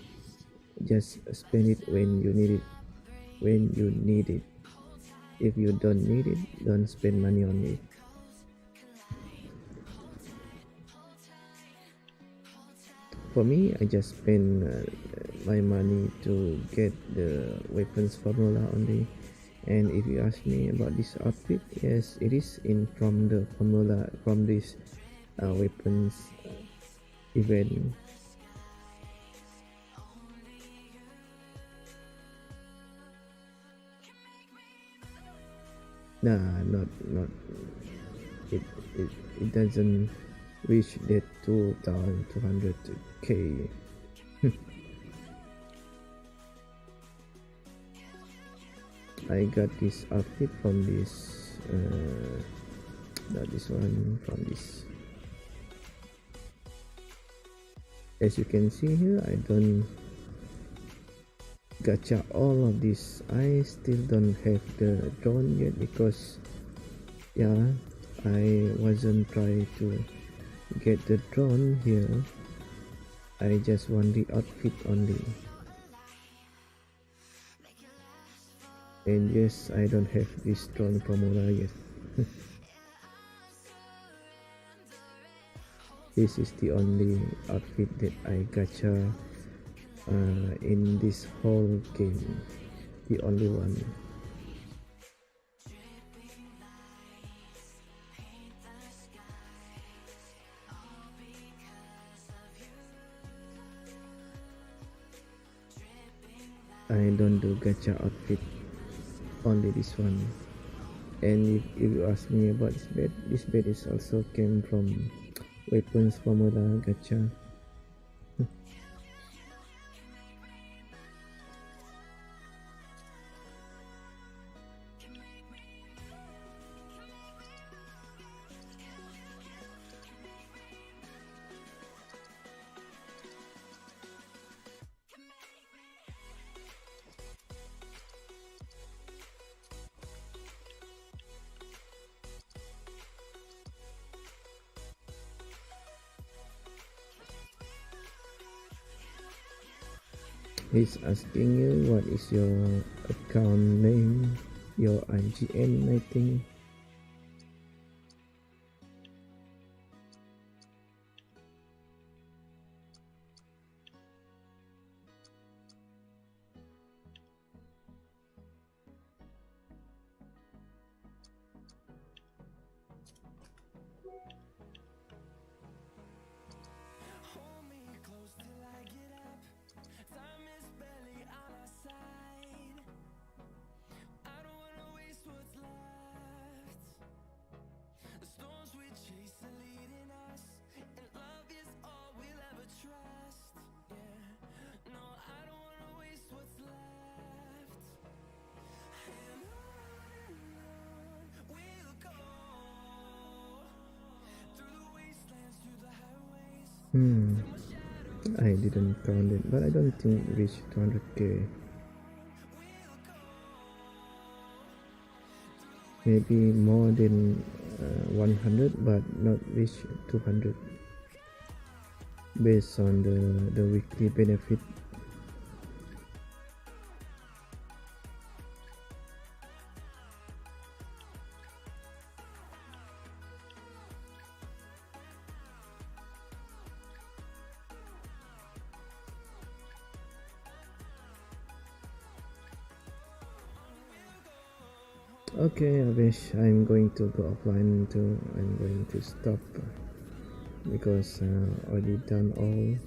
[SPEAKER 3] Just spend it when you need it. When you need it. If you don't need it, don't spend money on it. For me, I just spend my money to get the weapons formula only. And if you ask me about this outfit, yes, it is in from the formula from this weapons event. Nah, not it it, it doesn't reach that 2200k. I got this outfit from this not this one, from this. As you can see here, I don't gacha all of this. I still don't have the drone yet because yeah, I wasn't trying to get the drone here. I just want the outfit only. And yes, I don't have this drone formula yet. This is the only outfit that I gacha in this whole game. The only one. I don't do gacha outfit, only this one. And if you ask me about this bed is also came from weapons formula gacha. He's asking you what is your account name, your IGN, I think.
[SPEAKER 4] Hold me close till I get up. Time is barely on our side. I don't wanna waste what's left. The storms we chase are leading us, and love is all we'll ever trust. Yeah, no, I don't wanna waste what's left. And on we'll go, through the wastelands, through the highways.
[SPEAKER 3] I didn't count it, but I don't think it reached 200k. Maybe more than 100, but not reach 200 based on the weekly benefit. Okay, Abesh, I'm going to go offline too. I'm going to stop because already done all.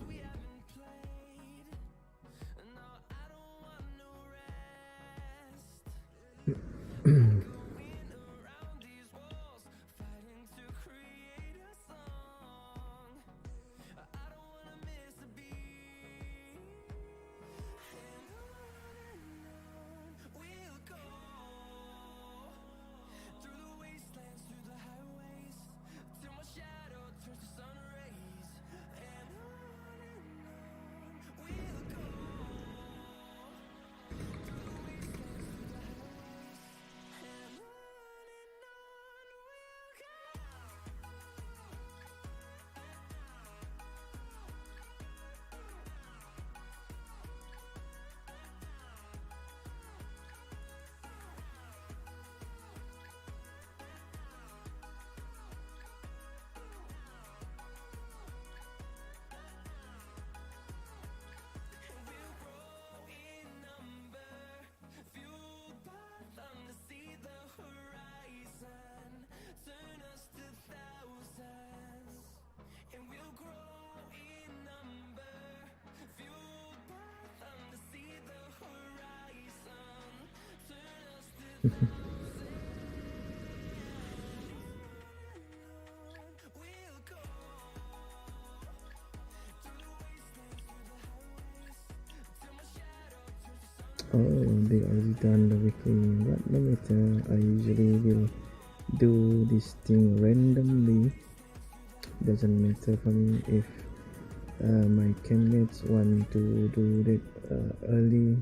[SPEAKER 3] Oh, they already done the weekly, but no matter. I usually will do this thing randomly. Doesn't matter for me if my campmates want to do that early.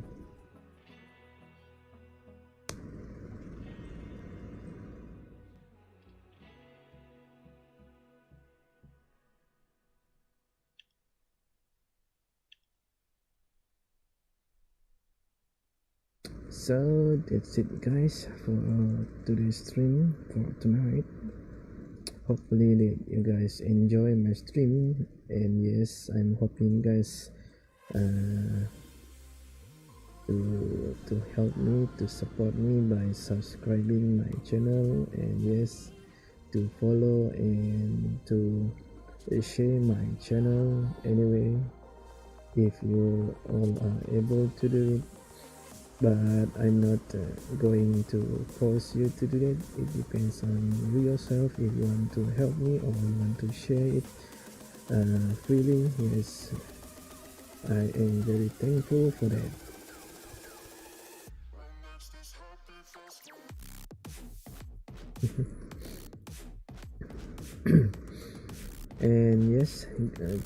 [SPEAKER 3] So that's it, guys, for today's stream for tonight. Hopefully that you guys enjoy my stream, and yes, I'm hoping guys to help me, to support me by subscribing my channel, and yes, to follow and to share my channel anyway, if you all are able to do it. But I'm not going to force you to do that. It depends on you yourself. If you want to help me or you want to share it freely, yes, I am very thankful for that. And yes,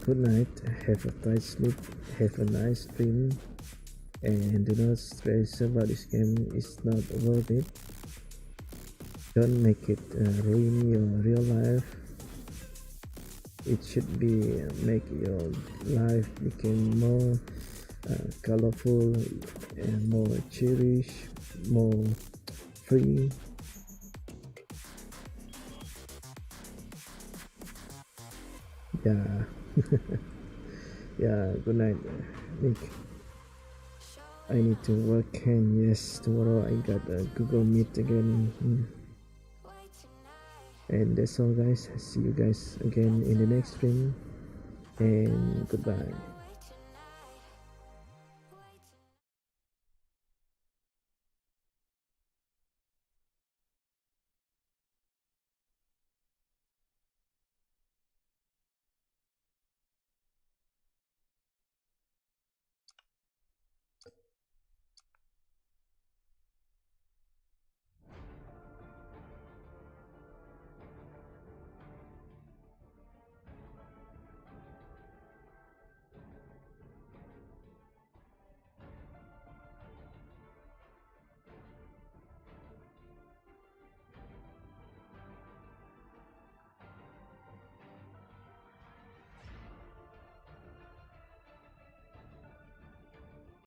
[SPEAKER 3] good night, have a tight sleep, have a nice dream, and do not stress about this game. It's not worth it. Don't make it ruin your real life. It should be make your life become more colorful and more cherished, more free. Yeah. Yeah, good night, Nick. I need to work, and yes, tomorrow I got a Google Meet again. And that's all, guys. See you guys again in the next stream, and goodbye.